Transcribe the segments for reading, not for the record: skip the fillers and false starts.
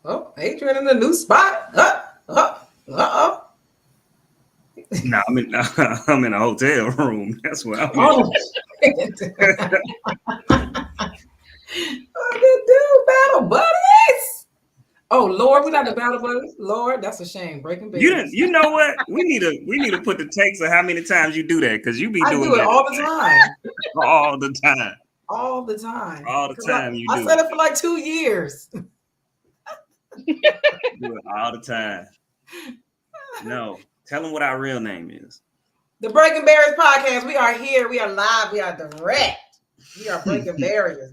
Oh, Adrian in the new spot. Uh-oh. No, I'm in a hotel room. That's where I'm at. Oh, what they do, battle buddies? Oh Lord, we're not the battle buddies. Lord, that's a shame. Breaking barriers. You know what? We need to put the takes of how many times you do that because you be I doing do it that all the time. all the time. All the time. All the time you do I said it for like 2 years. Do it all the time. No, tell them what our real name is. The Breaking Barriers podcast. We are here. We are live. We are direct. We are breaking barriers.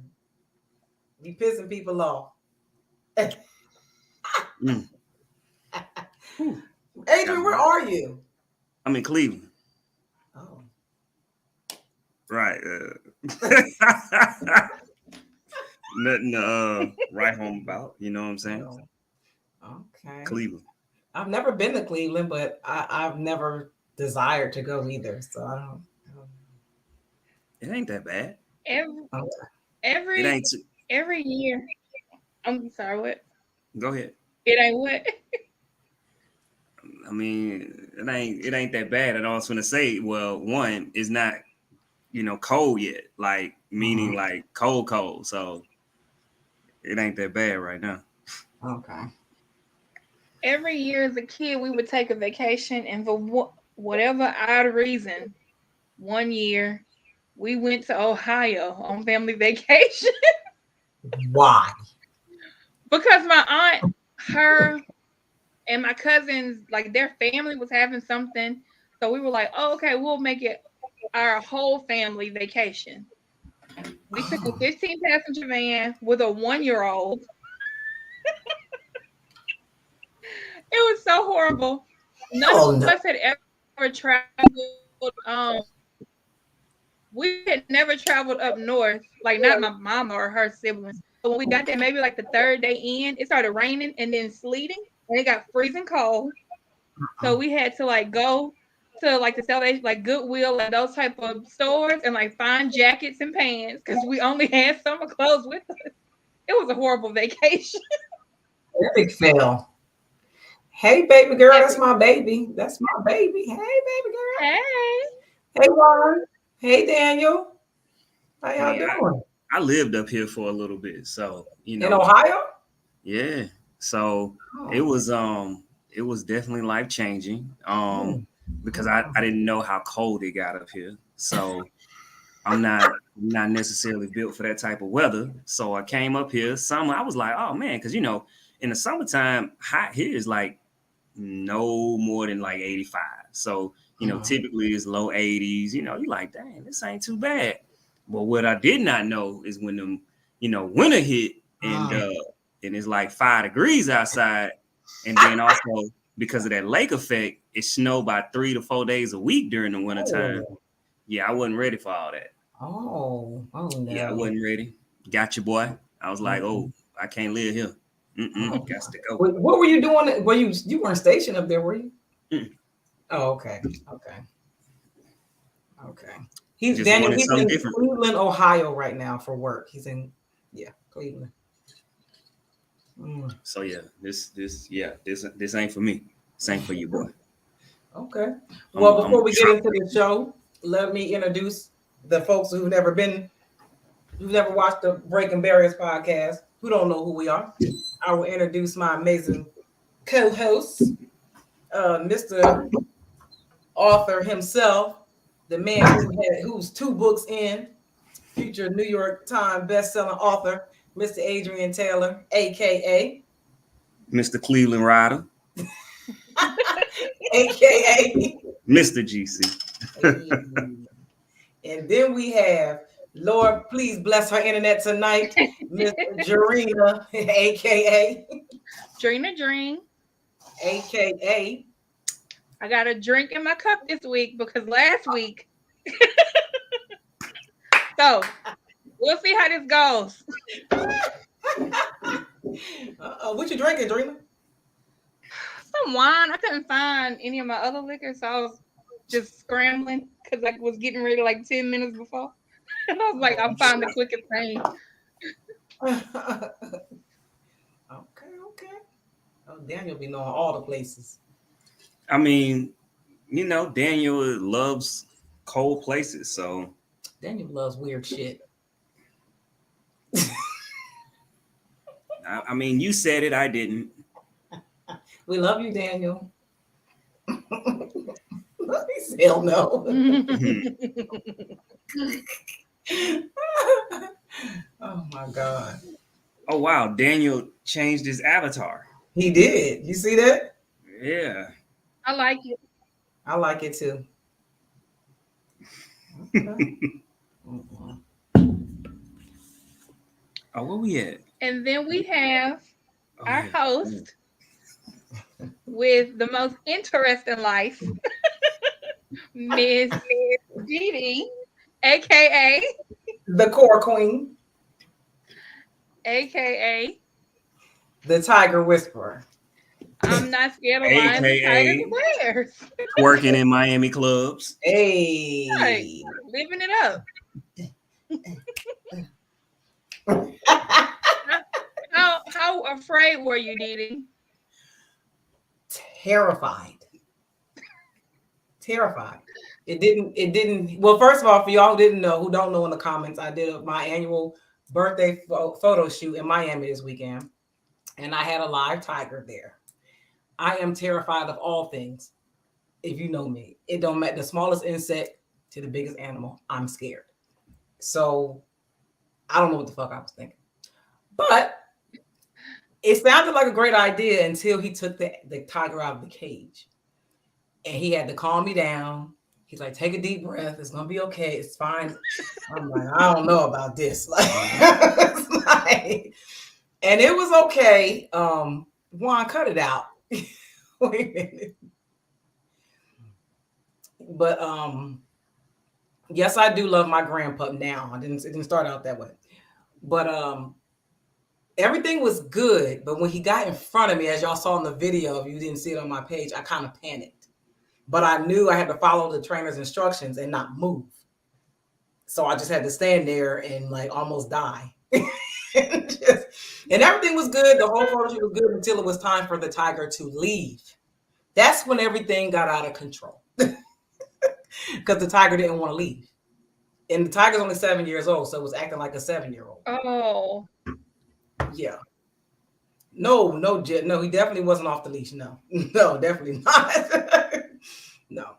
We pissing people off. Adrian, where are you? I'm in Cleveland. Oh. Right. Nothing to write home about. You know what I'm saying? Okay. Cleveland. I've never been to Cleveland, but I've never desired to go either. So I don't. It ain't that bad. Every year. I'm sorry, what? Go ahead. It ain't what? I mean, it ain't that bad. And I was gonna say, well, one, it's not, cold yet. Like meaning like cold. So it ain't that bad right now. Okay. Every year as a kid, we would take a vacation, and for whatever odd reason, one year we went to Ohio on family vacation. Why? Because my aunt, her, and my cousins, like their family was having something. So we were like, oh, okay, we'll make it our whole family vacation. We took a 15-passenger van with a 1-year-old. It was so horrible. None of us had ever traveled. We had never traveled up north, like not my mama or her siblings. But when we got there, maybe like the third day in, it started raining and then sleeting, and it got freezing cold. So we had to like go to like the Salvation, like Goodwill and those type of stores, and like find jackets and pants because we only had summer clothes with us. It was a horrible vacation. Epic fail. Hey, baby girl, that's my baby. That's my baby. Hey, baby girl. Hey. Hey, Warren. Hey, Daniel. How y'all doing? I lived up here for a little bit, so in Ohio. Yeah, so it was definitely life changing. Because I didn't know how cold it got up here, so I'm not necessarily built for that type of weather. So I came up here summer. I was like, oh man, because in the summertime, hot here is like no more than like 85. So typically it's low 80s. You're like, dang, this ain't too bad. But what I did not know is when them, winter hit and it's like 5 degrees outside, and then also because of that lake effect, it snowed by 3 to 4 days a week during the wintertime. Yeah, I wasn't ready for all that. Oh no. Yeah, I wasn't ready. Got you, boy. I was like, oh, I can't live here. Got to go. What were you doing? Were you weren't stationed up there, were you? Oh, okay. He's just Daniel. He's in different. Cleveland, Ohio, right now for work. He's in Cleveland. So yeah, this ain't for me. This ain't for you, boy. Okay. Well, before we get into the show, let me introduce the folks who've never watched the Breaking Barriers podcast, who don't know who we are. I will introduce my amazing co-host, Mr. Author himself, the man who's 2 books in, future New York Times best-selling author, Mr. Adrian Taylor, aka Mr. Cleveland Rider, aka Mr. GC. And then we have, Lord, please bless her internet tonight, Miss Drena, aka Drena Dreen, aka I got a drink in my cup this week because last week. So we'll see how this goes. What you drinking, Drena? Some wine. I couldn't find any of my other liquor, so I was just scrambling because I was getting ready like 10 minutes before. And I was like, I'll find the quickest thing. Okay. Oh, Daniel be knowing all the places. I mean, you know, Daniel loves cold places, so Daniel loves weird shit. I mean, you said it, I didn't. We love you, Daniel. Hell no. Oh my God. Oh wow, Daniel changed his avatar. He did. You see that? Yeah. I like it. I like it too. Okay. Oh, where we at? And then we have our host with the most interesting life, Miss Didi, aka The core queen, aka the tiger whisperer. I'm not scared of lions and tigers and bears. Working in Miami clubs. Hey, Right. Living it up. How afraid were you, Didi? Terrified. It didn't. Well, first of all, for y'all who don't know in the comments, I did my annual birthday photo shoot in Miami this weekend, and I had a live tiger there. I am terrified of all things. If you know me, it don't matter, the smallest insect to the biggest animal, I'm scared. So I don't know what the fuck I was thinking, but it sounded like a great idea until he took the tiger out of the cage, and he had to calm me down. He's like, take a deep breath. It's gonna be okay. It's fine. I'm like, I don't know about this. And it was okay. Juan, cut it out. Wait a minute. But yes, I do love my grandpup now. It didn't start out that way. But everything was good. But when he got in front of me, as y'all saw in the video, if you didn't see it on my page, I kind of panicked. But I knew I had to follow the trainer's instructions and not move. So I just had to stand there and like almost die. And everything was good. The whole photo shoot was good until it was time for the tiger to leave. That's when everything got out of control. Because the tiger didn't want to leave. And the tiger's only 7 years old, so it was acting like a 7-year-old. Oh. Yeah. No, he definitely wasn't off the leash. No, definitely not. No.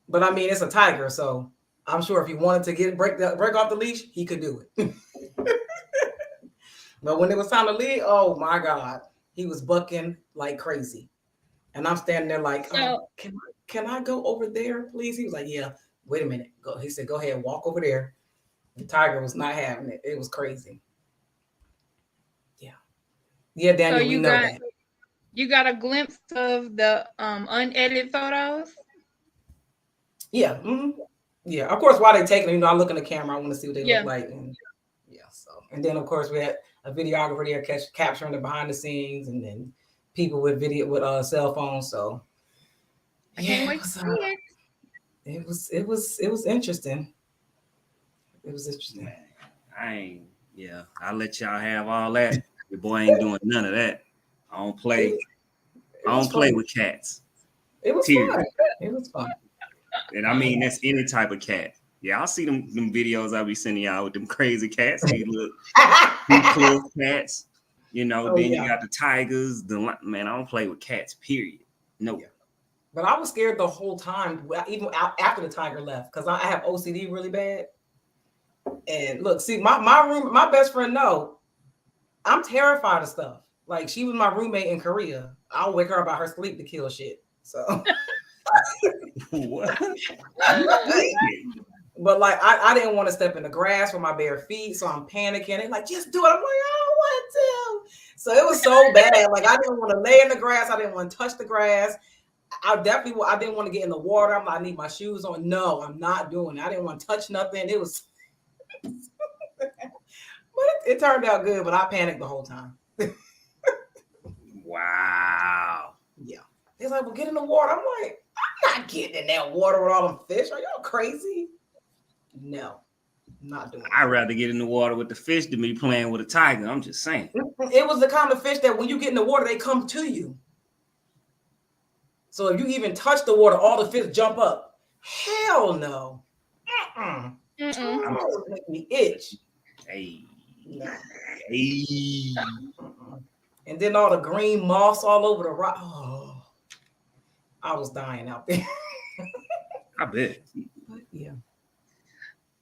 But I mean, it's a tiger, so I'm sure if he wanted to break off the leash, he could do it. But when it was time to leave, oh my God, he was bucking like crazy. And I'm standing there like, can I go over there, please? He was like, yeah, wait a minute. He said, go ahead, walk over there. The tiger was not having it. It was crazy. Yeah. Yeah, Daniel, so we know that. You got a glimpse of the unedited photos? Yeah. Mm-hmm. Yeah. Of course, while they taking it, I look in the camera, I want to see what they look like. And and then of course we had a videographer there capturing the behind the scenes, and then people with cell phones. So I can't wait to see it. It was interesting. It was interesting. I'll let y'all have all that. Your boy ain't doing none of that. I don't play with cats. It was fun. It was fun. And I mean, that's any type of cat. Yeah, I'll see them videos I'll be sending y'all with them crazy cats. These little cliff cats. Then you got the tigers. Man, I don't play with cats, period. No. Yeah. But I was scared the whole time, even after the tiger left, because I have OCD really bad. And look, see, my best friend, I'm terrified of stuff. Like, she was my roommate in Korea. I'll wake her up out her sleep to kill shit. So. What? But like, I didn't want to step in the grass with my bare feet, so I'm panicking. They're like, just do it. I'm like, I don't want to. So it was so bad. Like, I didn't want to lay in the grass. I didn't want to touch the grass. I didn't want to get in the water. I'm like, I need my shoes on. No, I'm not doing it. I didn't want to touch nothing. It was, but it turned out good. But I panicked the whole time. Wow. Yeah. They're like, well, get in the water. I'm like, I'm not getting in that water with all them fish. Are y'all crazy? No, I'm not doing it. I'd rather get in the water with the fish than me playing with a tiger. I'm just saying. It was the kind of fish that when you get in the water, they come to you. So if you even touch the water, all the fish jump up. Hell no. That would make me itch. Hey. No. Hey. And then all the green moss all over the rock. Oh, I was dying out there. I bet. But yeah.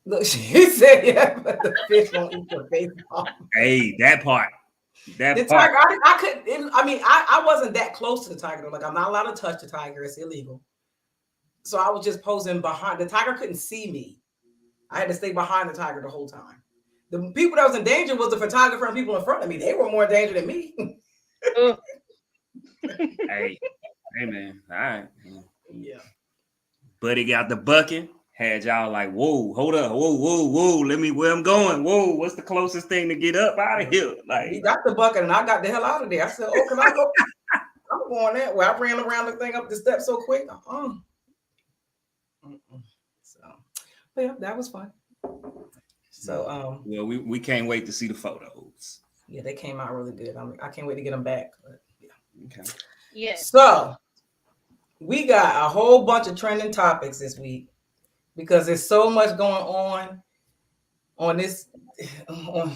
Look, she said, yeah, but the fish won't eat your face off. Hey, that part. The tiger, I couldn't. I mean, I wasn't that close to the tiger. Like, I'm not allowed to touch the tiger. It's illegal. So I was just posing behind. The tiger couldn't see me. I had to stay behind the tiger the whole time. The people that was in danger was the photographer and people in front of me. They were more in danger than me. Hey, man. All right. Yeah. Buddy got the bucket. Had y'all like, whoa, hold up, whoa. Let me where I'm going. Whoa, what's the closest thing to get up out of here? Like, he got the bucket and I got the hell out of there. I said, oh, can I go? I'm going that way. I ran around the thing up the steps so quick. So, but yeah, that was fun. So, well, we can't wait to see the photos. Yeah, they came out really good. I can't wait to get them back. But yeah. Okay. Yeah. So, we got a whole bunch of trending topics this week because there's so much going on this on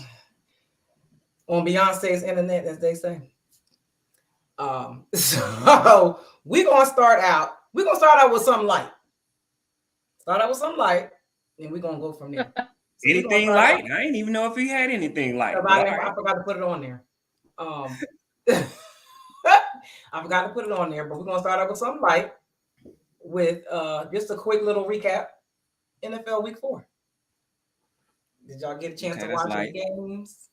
Beyonce's internet, as they say. So we're gonna start out with something light. And we're gonna go from there. So anything light? I didn't even know if he had anything light. I forgot to put it on there. I forgot to put it on there, but we're gonna start out with something light with just a quick little recap. NFL Week 4. Did y'all get a chance to watch the games?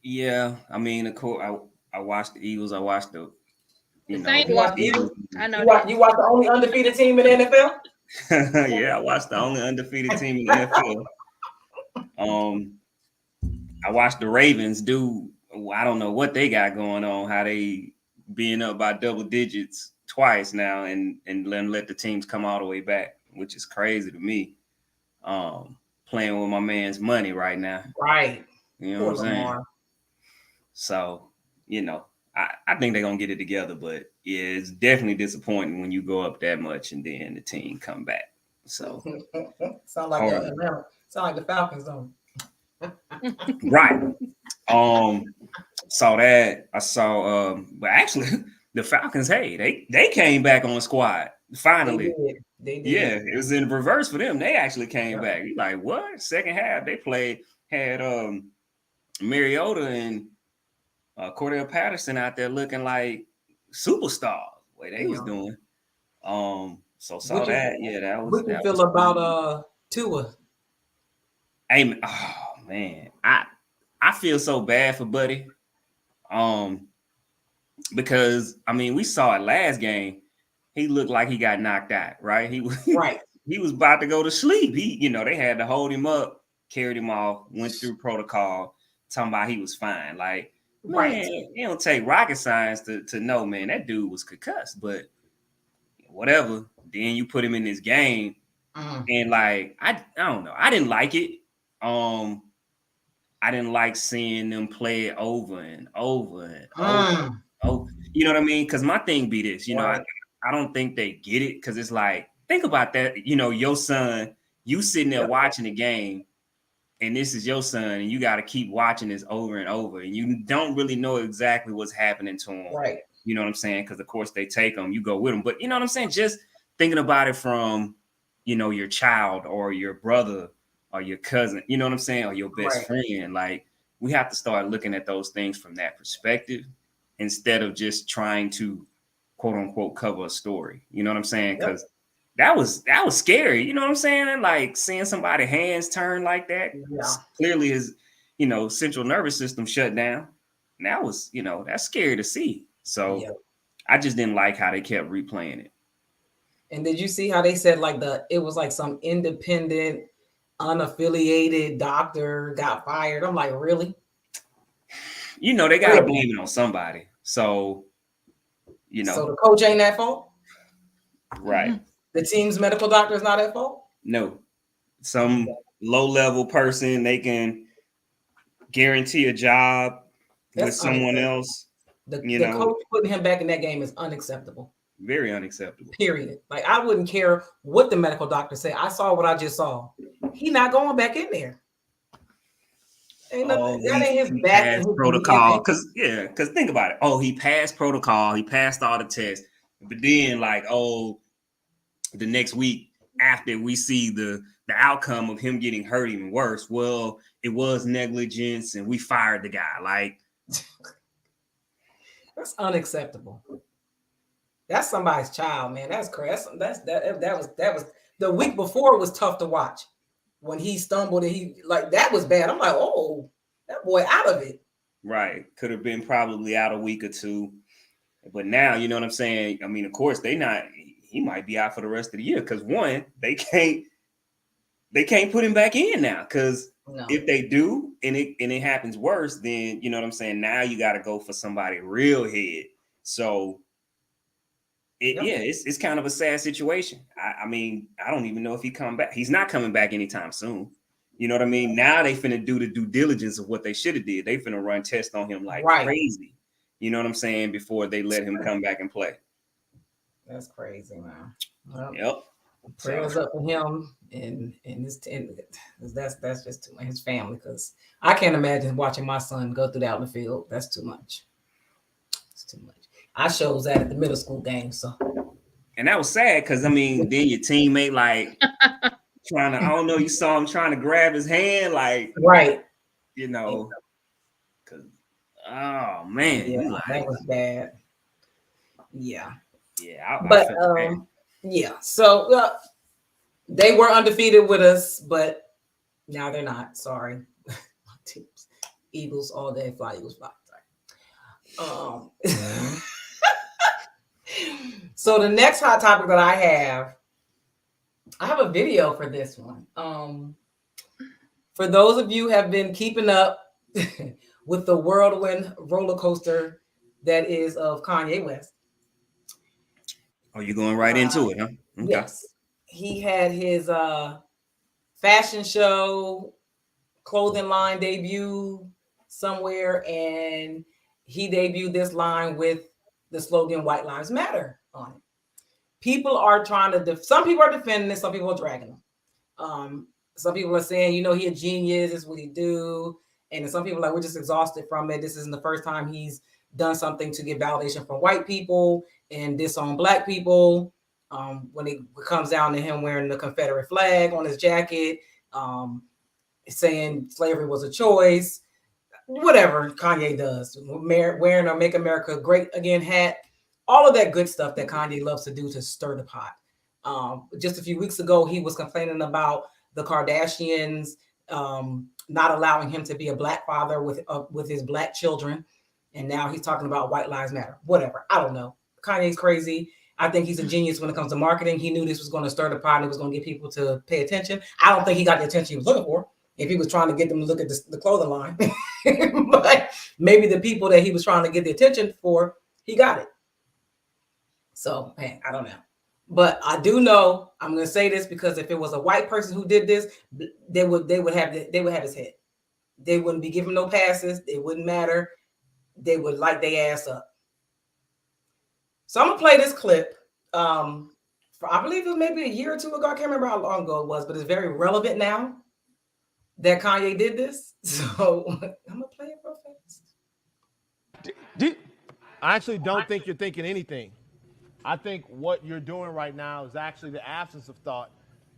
Yeah, I mean, of course, I watched the Eagles. I watched the Eagles. I know you watched the only undefeated team in the NFL. Yeah, I watched the only undefeated team in the NFL. I watched the Ravens do. I don't know what they got going on. How they being up by double digits twice now, and then let the teams come all the way back, which is crazy to me. Playing with my man's money right now. Right. You know what I'm saying? So, I think they're going to get it together, but yeah, it's definitely disappointing when you go up that much and then the team come back. So sound like the Falcons don't. Right. Saw that. I saw but actually the Falcons, hey, they came back on the squad finally. They did. Yeah, it was in reverse for them. They actually came back. You're like, what? Second half they had Mariota and Cordell Patterson out there looking like superstars. The way they was doing. So saw that. Yeah, that was. What you feel about Tua? Hey, oh man, I feel so bad for Buddy. Because I mean, we saw it last game. He looked like he got knocked out, right? He was about to go to sleep. They had to hold him up, carried him off, went through protocol, talking about he was fine. Like, man, it don't take rocket science to know, man, that dude was concussed. But whatever. Then you put him in this game, and like, I don't know. I didn't like it. I didn't like seeing them play it over and over and over. Oh, you know what I mean? Because my thing be this, I don't think they get it because it's like, think about that. Your son, you sitting there watching the game, and this is your son, and you got to keep watching this over and over, and you don't really know exactly what's happening to him. Right. You know what I'm saying? Because, of course, they take them, you go with them. But you know what I'm saying? Just thinking about it from, your child or your brother or your cousin, you know what I'm saying? Or your best friend. Like, we have to start looking at those things from that perspective instead of just trying to, quote unquote, cover a story. You know what I'm saying? Because that was scary. You know what I'm saying? And like seeing somebody's hands turn like that, clearly his, central nervous system shut down. And that was, that's scary to see. So I just didn't like how they kept replaying it. And did you see how they said it was like some independent, unaffiliated doctor got fired? I'm like, really? They got to blame it on somebody. So, So the coach ain't at fault? Right. The team's medical doctor is not at fault? No. Some low-level person, they can guarantee a job with someone else. The coach putting him back in that game is unacceptable. Very unacceptable. Period. Like, I wouldn't care what the medical doctor said. I saw what I just saw. He not going back in there. Ain't nothing, that ain't his back protocol. Because think about it. Oh, he passed protocol. He passed all the tests. But then, like, the next week after we see the outcome of him getting hurt even worse, well, it was negligence and we fired the guy. Like, that's unacceptable. That's somebody's child, man. That's crazy. That was the week before. It was tough to watch when he stumbled and that was bad. I'm like, oh, that boy out of it. Right. Could have been probably out a week or two. But now, you know what I'm saying? I mean, of course, he might be out for the rest of the year because one, they can't put him back in now. Because if they do and it happens worse, then you know what I'm saying? Now you got to go for somebody real head. So it's kind of a sad situation. I mean, I don't even know if he come back. He's not coming back anytime soon. You know what I mean? Now they finna do the due diligence of what they should have did. They finna run tests on him like crazy. You know what I'm saying? Before they let him come back and play. That's crazy, man. Well, yep. Prayers up for him and that's just too much. His family, because I can't imagine watching my son go through that out in the field. That's too much. It's too much. I shows that at the middle school game, so. And that was sad because I mean, then your teammate like trying to, I don't know, you saw him trying to grab his hand, like right, you know, because oh man, yeah, like, that was bad. Yeah, but yeah. So they were undefeated with us, but now they're not. Sorry, teams, Eagles all day, fly Eagles fly. Sorry. So the next hot topic that I have a video for this one. For those of you who have been keeping up with the whirlwind roller coaster that is of Kanye West. Oh, you're going right into it, huh? Okay. Yes. He had his fashion show, clothing line debut somewhere, and he debuted this line with the slogan "White Lives Matter" on it. People are trying to, some people are defending it, some people are dragging him. Some people are saying, he a genius, this is what he do. And some people are like, we're just exhausted from it. This isn't the first time he's done something to get validation from white people and disown black people. When it comes down to him wearing the Confederate flag on his jacket, saying slavery was a choice, whatever Kanye does, wearing a Make America Great Again hat, all of that good stuff that Kanye loves to do to stir the pot. Just a few weeks ago, he was complaining about the Kardashians not allowing him to be a black father with his black children. And now he's talking about White Lives Matter, whatever. I don't know. Kanye's crazy. I think he's a genius when it comes to marketing. He knew this was going to stir the pot and it was going to get people to pay attention. I don't think he got the attention he was looking for if he was trying to get them to look at the clothing line. But maybe the people that he was trying to get the attention for, he got it. So, hey, I don't know. But I do know, I'm going to say this because if it was a white person who did this, they would have his head. They wouldn't be giving no passes. It wouldn't matter. They would light their ass up. So I'm going to play this clip. I believe it was maybe a year or two ago. I can't remember how long ago it was, but it's very relevant now that Kanye did this. So I'm going to play it real fast. I actually don't think you're thinking anything. I think what you're doing right now is actually the absence of thought.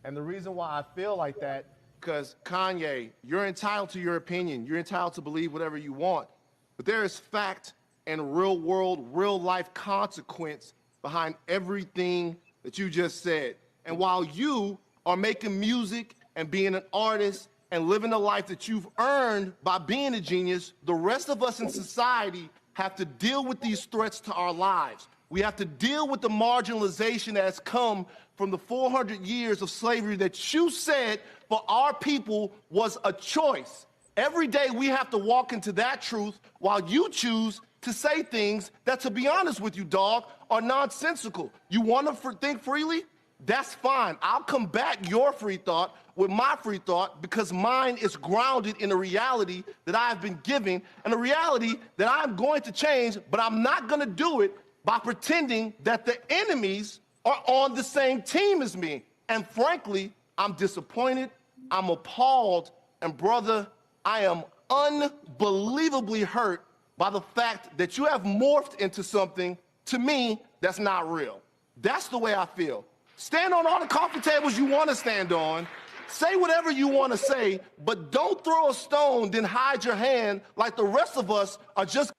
And the reason why I feel like that, because Kanye, you're entitled to your opinion. You're entitled to believe whatever you want. But there is fact and real world, real life consequence behind everything that you just said. And while you are making music and being an artist and living the life that you've earned by being a genius, the rest of us in society have to deal with these threats to our lives. We have to deal with the marginalization that has come from the 400 years of slavery that you said for our people was a choice. Every day we have to walk into that truth while you choose to say things that, to be honest with you, dog, are nonsensical. You want to think freely? that's fine. I'll combat your free thought with my free thought because mine is grounded in a reality that I've been given and a reality that I'm going to change, but I'm not going to do it by pretending that the enemies are on the same team as me. And frankly, I'm disappointed, I'm appalled, and brother, I am unbelievably hurt by the fact that you have morphed into something, to me, that's not real. That's the way I feel. Stand on all the coffee tables you want to stand on, say whatever you want to say, but don't throw a stone, then hide your hand like the rest of us are just.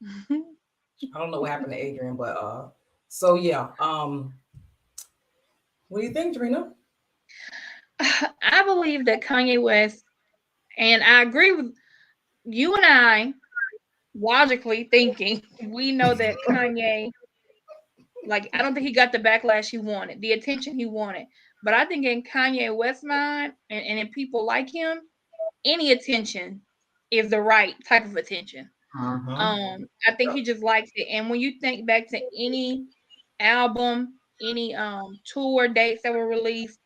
I don't know what happened to Adrian, but so yeah. What do you think, Drena? I believe that Kanye West, and I agree with you and I, logically thinking, we know that Kanye, like, I don't think he got the backlash he wanted, the attention he wanted. But I think in Kanye West's mind and in people like him, any attention is the right type of attention. I think he just likes it. And when you think back to any album, any tour dates that were released,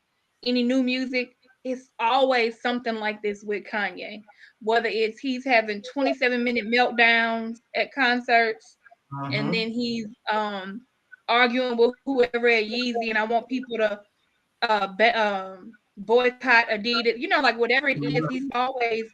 any new music, it's always something like this with Kanye. Whether it's he's having 27-minute meltdowns at concerts, and then he's arguing with whoever at Yeezy, and I want people to boycott Adidas, like whatever it is, he's always,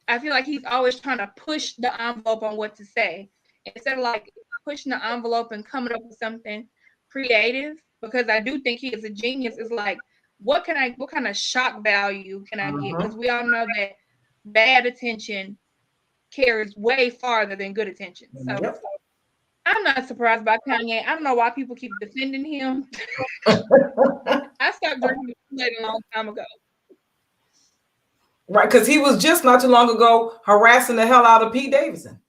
I feel like he's always trying to push the envelope on what to say instead of like pushing the envelope and coming up with something creative, because I do think he is a genius. It's like, what kind of shock value can I get? Because we all know that bad attention carries way farther than good attention. So I'm not surprised by Kanye. I don't know why people keep defending him. I stopped drinking Kool-Aid a long time ago. Right, because he was just not too long ago harassing the hell out of Pete Davidson.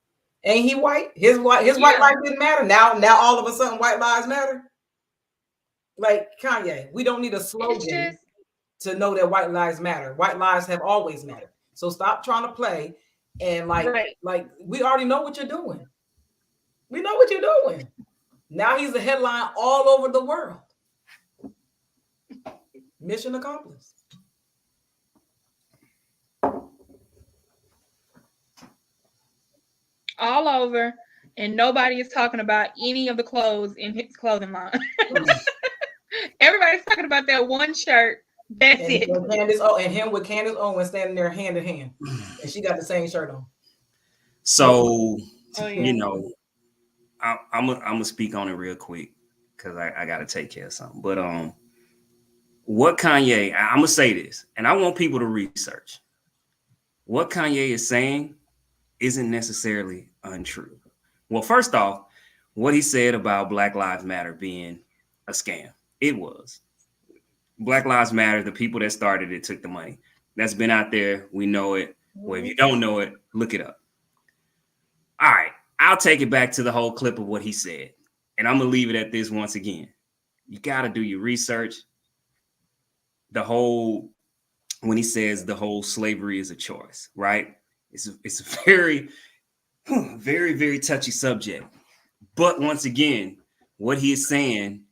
Ain't he white? His white life didn't matter. Now all of a sudden white lives matter. Like Kanye, we don't need a slogan to know that white lives matter. White lives have always mattered. So stop trying to play and like we already know what you're doing. We know what you're doing. Now he's a headline all over the world. Mission accomplished. All over, and nobody is talking about any of the clothes in his clothing line. Everybody's talking about that one shirt. That's it. And him with Candace Owens standing there hand in hand, and she got the same shirt on. So I'm gonna speak on it real quick because I gotta take care of something. But what Kanye, I'm gonna say this, and I want people to research what Kanye is saying isn't necessarily untrue. Well, first off, what he said about Black Lives Matter being a scam, it was. Black Lives Matter, the people that started it took the money. That's been out there. We know it. Well, if you don't know it, look it up. All right, I'll take it back to the whole clip of what he said. And I'm going to leave it at this once again. You got to do your research. When he says the whole slavery is a choice, right? It's a very, very, very touchy subject. But once again, what he is saying,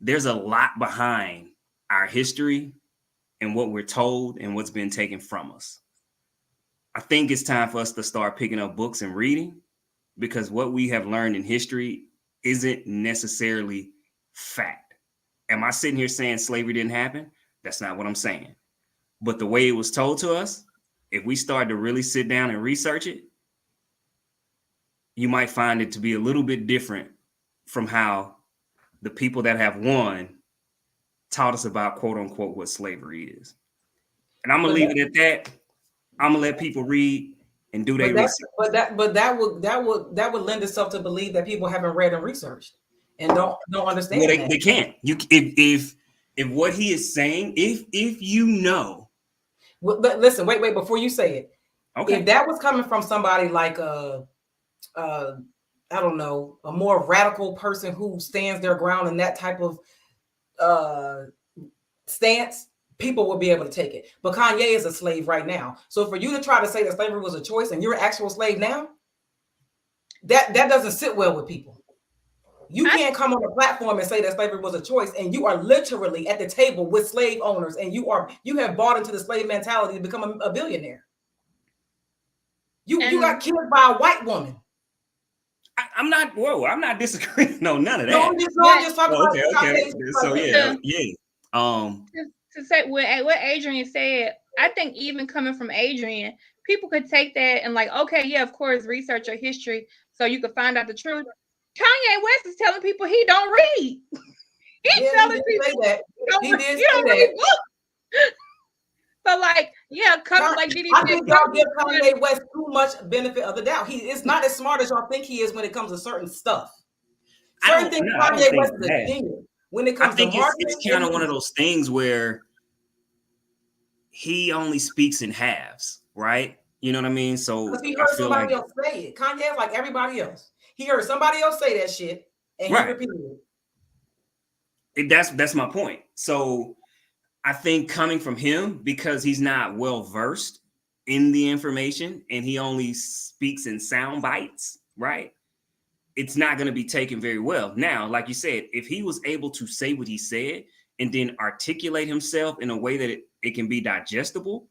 there's a lot behind our history and what we're told and what's been taken from us. I think it's time for us to start picking up books and reading, because what we have learned in history isn't necessarily fact. Am I sitting here saying slavery didn't happen? That's not what I'm saying. But the way it was told to us, if we start to really sit down and research it, you might find it to be a little bit different from how the people that have won taught us about, quote unquote, what slavery is. And I'm gonna leave it at that. I'm gonna let people read and do their research. But that would lend itself to believe that people haven't read and researched and don't understand. Well, they can't. If what he is saying, if you know. Well, listen, wait, before you say it. Okay. If that was coming from somebody like I don't know, a more radical person who stands their ground in that type of stance, people would be able to take it. But Kanye is a slave right now. So for you to try to say that slavery was a choice and you're an actual slave now, that doesn't sit well with people. You can't come on a platform and say that slavery was a choice, and you are literally at the table with slave owners, and you have bought into the slave mentality to become a billionaire. You got killed by a white woman. I'm not disagreeing. No, none of that. No, I'm just talking about. Okay. So yeah. To say what Adrian said, I think even coming from Adrian, people could take that and like, okay, yeah, of course, research your history so you can find out the truth. Kanye West is telling people he don't read. He's telling people that. He did say that. So like, yeah, like did he? I think y'all give Kanye West too much benefit of the doubt. He is not as smart as y'all think he is when it comes to certain stuff. Certain things Kanye West is a genius. When it comes to marketing, it's kind of one of those things where he only speaks in halves, right? You know what I mean? So he heard somebody else say it. Kanye's like everybody else. He heard somebody else say that shit, and he repeated it. That's my point. So I think coming from him, because he's not well versed in the information and he only speaks in sound bites, right? It's not going to be taken very well. Now, like you said, if he was able to say what he said and then articulate himself in a way that it can be digestible,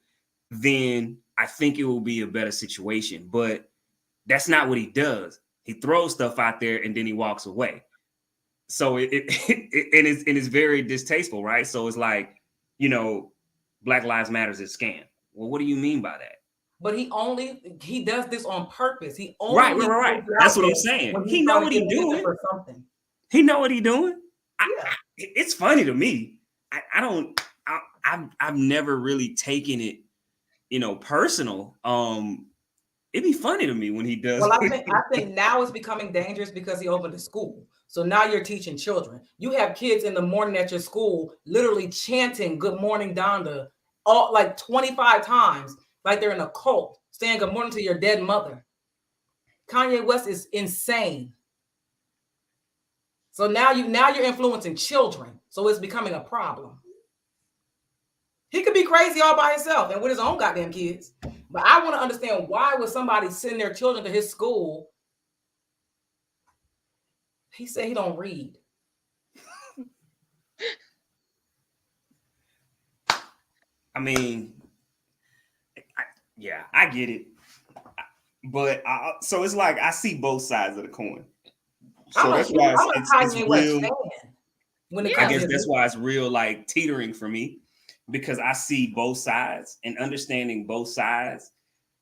then I think it will be a better situation. But that's not what he does. He throws stuff out there and then he walks away. So it is very distasteful, right? So it's like, you know, Black Lives Matter is a scam. Well, what do you mean by that? But he does this on purpose. He only right. That's what I'm saying. He know what he's doing. For something. He know what he's doing. It's funny to me. I've never really taken it, you know, personal. It'd be funny to me when he does. Well, I think now it's becoming dangerous because he opened a school. So now you're teaching children. You have kids in the morning at your school literally chanting "Good morning, Donda," all like 25 times, like they're in a cult, saying "Good morning" to your dead mother. Kanye West is insane. So now you're influencing children. So it's becoming a problem. He could be crazy all by himself and with his own goddamn kids. But I want to understand, why would somebody send their children to his school? He said he don't read. I mean, I get it. But so it's like I see both sides of the coin. So that's why it's real. I guess that's why it's real, like teetering for me, because I see both sides, and understanding both sides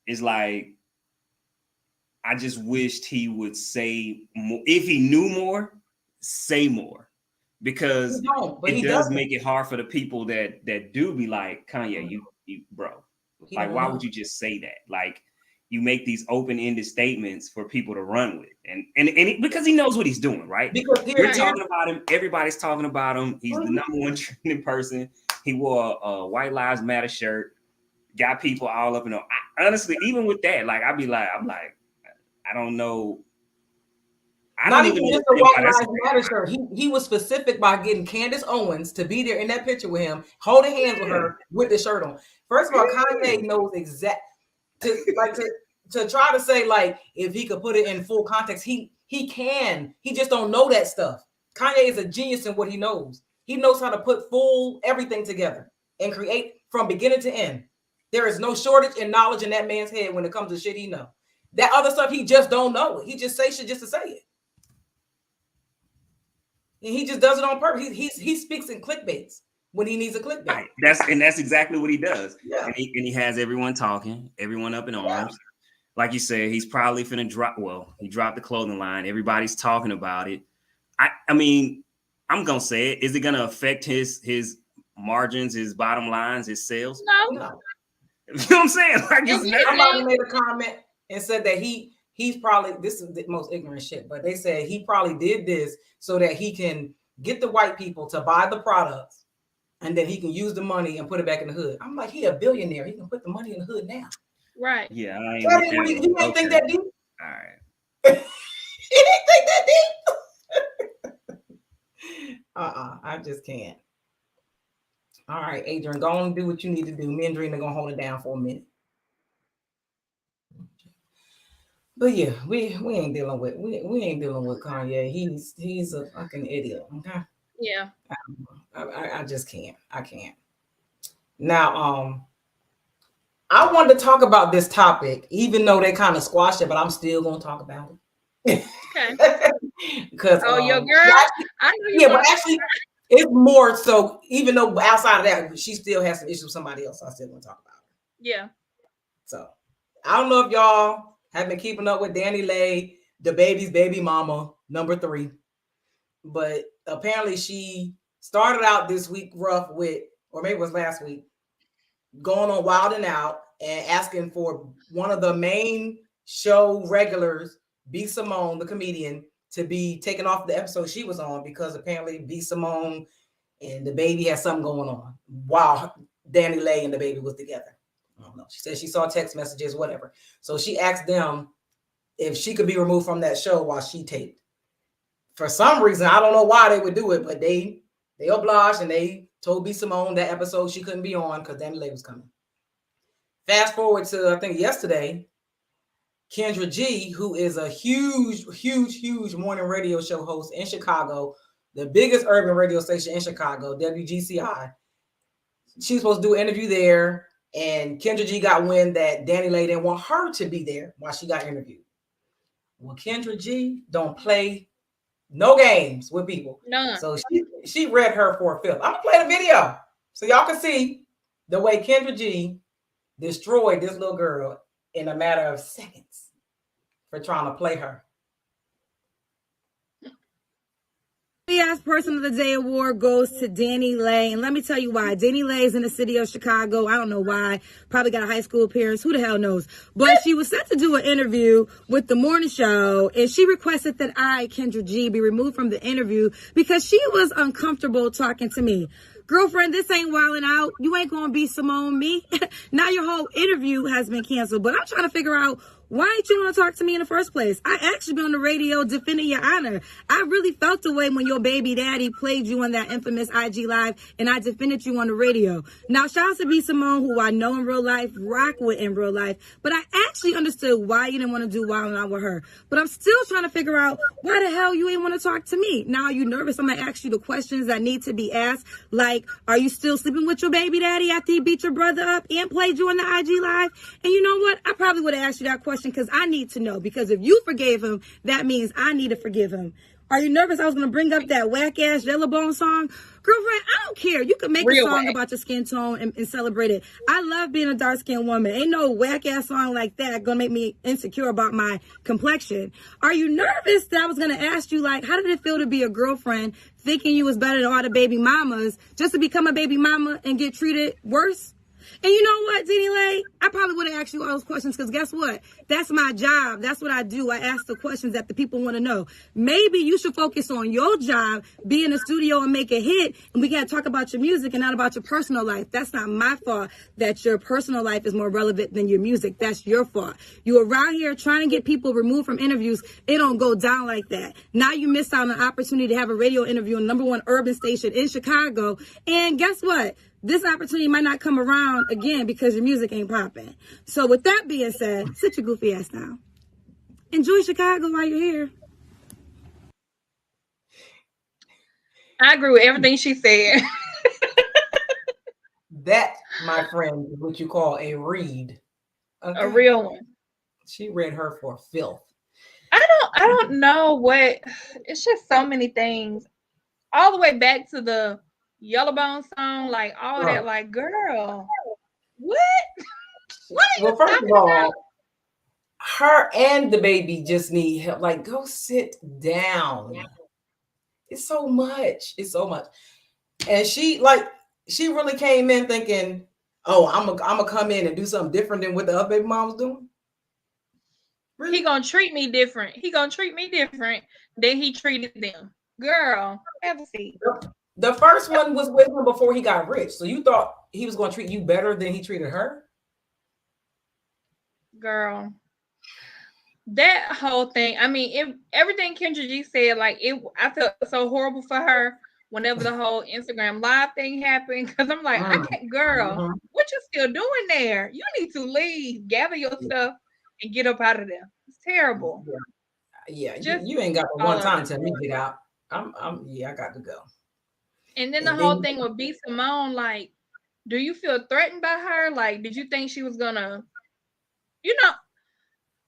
is like, I just wished he would say more. If he knew more, say more, because it does make it hard for the people that do be like, Kanye, you bro, like, why would you just say that? Like, you make these open-ended statements for people to run with, and because he knows what he's doing, right? Because we're talking about him, everybody's talking about him. He's the number one trending person. He wore a White Lives Matter shirt, got people all up in him. Honestly, even with that, like, I'm like, I don't know. Not even just the White Lives Matter shirt. He was specific by getting Candace Owens to be there in that picture with him, holding hands with her with the shirt on. First of all, Kanye knows exact to try to say, like, if he could put it in full context, he can. He just don't know that stuff. Kanye is a genius in what he knows. He knows how to put full everything together and create from beginning to end. There is no shortage in knowledge in that man's head when it comes to shit he know. That other stuff, he just don't know. He just say shit just to say it. And he just does it on purpose. He speaks in clickbaits when he needs a clickbait. Right. That's exactly what he does. Yeah. And he has everyone talking, everyone up in arms. Yeah. Like you said, he's probably finna drop. Well, he dropped the clothing line. Everybody's talking about it. I mean, I'm gonna say it. Is it gonna affect his margins, his bottom lines, his sales? No. You know what I'm saying? Like, somebody made a comment and said that he's probably, this is the most ignorant shit, but they said he probably did this so that he can get the white people to buy the products, and then he can use the money and put it back in the hood. I'm like, he a billionaire. He can put the money in the hood now. Right. Yeah. He didn't think that deep. All right. He didn't think that deep. I just can't. All right, Adrian, go on and do what you need to do. Me and Drena are gonna hold it down for a minute. But yeah, we ain't dealing with we ain't dealing with Kanye. He's a fucking idiot. Okay. Yeah. I just can't. I can't. Now, I wanted to talk about this topic, even though they kind of squashed it, but I'm still gonna talk about it. Okay. Because your girl, I knew you. Yeah, but actually, it's more so. Even though outside of that, she still has some issues with somebody else. So I still want to talk about her. Yeah. So I don't know if y'all have been keeping up with Dani Leigh, DaBaby's baby mama, number 3, but apparently she started out this week rough with, or maybe it was last week, going on Wild and Out and asking for one of the main show regulars, B. Simone, the comedian, to be taken off the episode she was on because apparently B. Simone and DaBaby had something going on while Dani Leigh and DaBaby was together. I don't know. She said she saw text messages, whatever. So she asked them if she could be removed from that show while she taped. For some reason, I don't know why they would do it, but they obliged and they told B. Simone that episode she couldn't be on because Dani Leigh was coming. Fast forward to, I think, yesterday, Kendra G, who is a huge morning radio show host in Chicago, the biggest urban radio station in Chicago, WGCI. She was supposed to do an interview there, and Kendra G got wind that Dani Leigh didn't want her to be there while she got interviewed. Well, Kendra G don't play no games with people. None. So she read her for a fifth. I'm gonna play the video so y'all can see the way Kendra G destroyed this little girl in a matter of seconds for trying to play her. As Person of the Day award goes to Dani Leigh, and let me tell you why. Dani Leigh is in the city of Chicago. I don't know why. Probably got a high school appearance. Who the hell knows? But she was set to do an interview with the morning show, and she requested that I, Kendra G, be removed from the interview because she was uncomfortable talking to me. Girlfriend, this ain't wilding out. You ain't gonna be Simone me. Now your whole interview has been canceled, but I'm trying to figure out why ain't you want to talk to me in the first place? I actually been on the radio defending your honor. I really felt the way when your baby daddy played you on that infamous IG Live and I defended you on the radio. Now, shout out to B. Simone, who I know in real life, rock with in real life, but I actually understood why you didn't want to do Wild 'N Out with her. But I'm still trying to figure out why the hell you ain't want to talk to me. Now, are you nervous? I'm going to ask you the questions that need to be asked. Like, are you still sleeping with your baby daddy after he beat your brother up and played you on the IG Live? And you know what? I probably would have asked you that question because I need to know. Because if you forgave him, that means I need to forgive him. Are you nervous I was going to bring up that whack-ass Yellowbone song? Girlfriend, I don't care. You can make a song about your skin tone and celebrate it. I love being a dark-skinned woman. Ain't no whack-ass song like that going to make me insecure about my complexion. Are you nervous that I was going to ask you, like, how did it feel to be a girlfriend thinking you was better than all the baby mamas just to become a baby mama and get treated worse? And you know what, Dani Leigh? I probably would have asked you all those questions because guess what? That's my job. That's what I do. I ask the questions that the people want to know. Maybe you should focus on your job, be in the studio and make a hit, and we got to talk about your music and not about your personal life. That's not my fault that your personal life is more relevant than your music. That's your fault. You around here trying to get people removed from interviews. It don't go down like that. Now you missed out on an opportunity to have a radio interview on the #1 urban station in Chicago. And guess what? This opportunity might not come around again because your music ain't popping. So with that being said, sit your goofy ass down. Enjoy Chicago while you're here. I agree with everything she said. That, my friend, is what you call a read. Okay? A real one. She read her for filth. I don't know what. It's just so many things. All the way back to the Yellowbone song, like all that, like, girl, what? Well, first of all, her and DaBaby just need help. Like, go sit down. It's so much. It's so much. And she really came in thinking, oh, I'm gonna come in and do something different than what the other baby mom was doing. Really? He gonna treat me different. He gonna treat me different than he treated them. Girl, have a seat. The first one was with him before he got rich. So you thought he was going to treat you better than he treated her? Girl, that whole thing. I mean, everything Kendra G said, like, I felt so horrible for her whenever the whole Instagram Live thing happened. Because I'm like, I can't, girl, what you still doing there? You need to leave, gather your stuff, and get up out of there. It's Terrible. Yeah, Just you ain't got the all one of time it. to tell me get out. I got to go. And then the And whole then thing with B Simone, like, do you feel threatened by her? Like, did you think she was gonna, you know,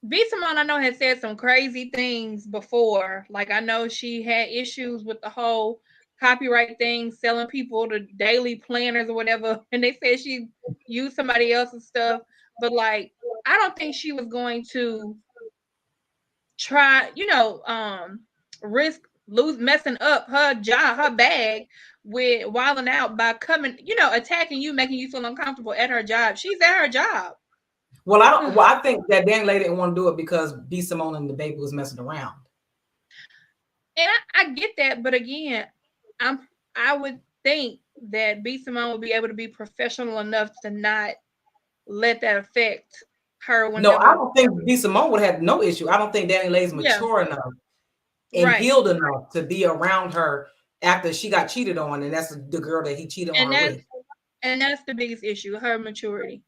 B Simone, I know, has said some crazy things before. Like, I know she had issues with the whole copyright thing, selling people the daily planners or whatever. And they said she used somebody else's stuff. But like, I don't think she was going to try, risk messing up her job, her bag with wilding out by coming, attacking you, making you feel uncomfortable at her job. She's at her job. Well, I think that Dani Leigh didn't want to do it because B Simone and DaBaby was messing around. And I get that, but again, I would think that B Simone would be able to be professional enough to not let that affect her. No, I don't think B Simone would have no issue. I don't think Dani Leigh is mature enough and healed enough to be around her after she got cheated on, and that's the girl that he cheated on her with. And that's the biggest issue, her maturity.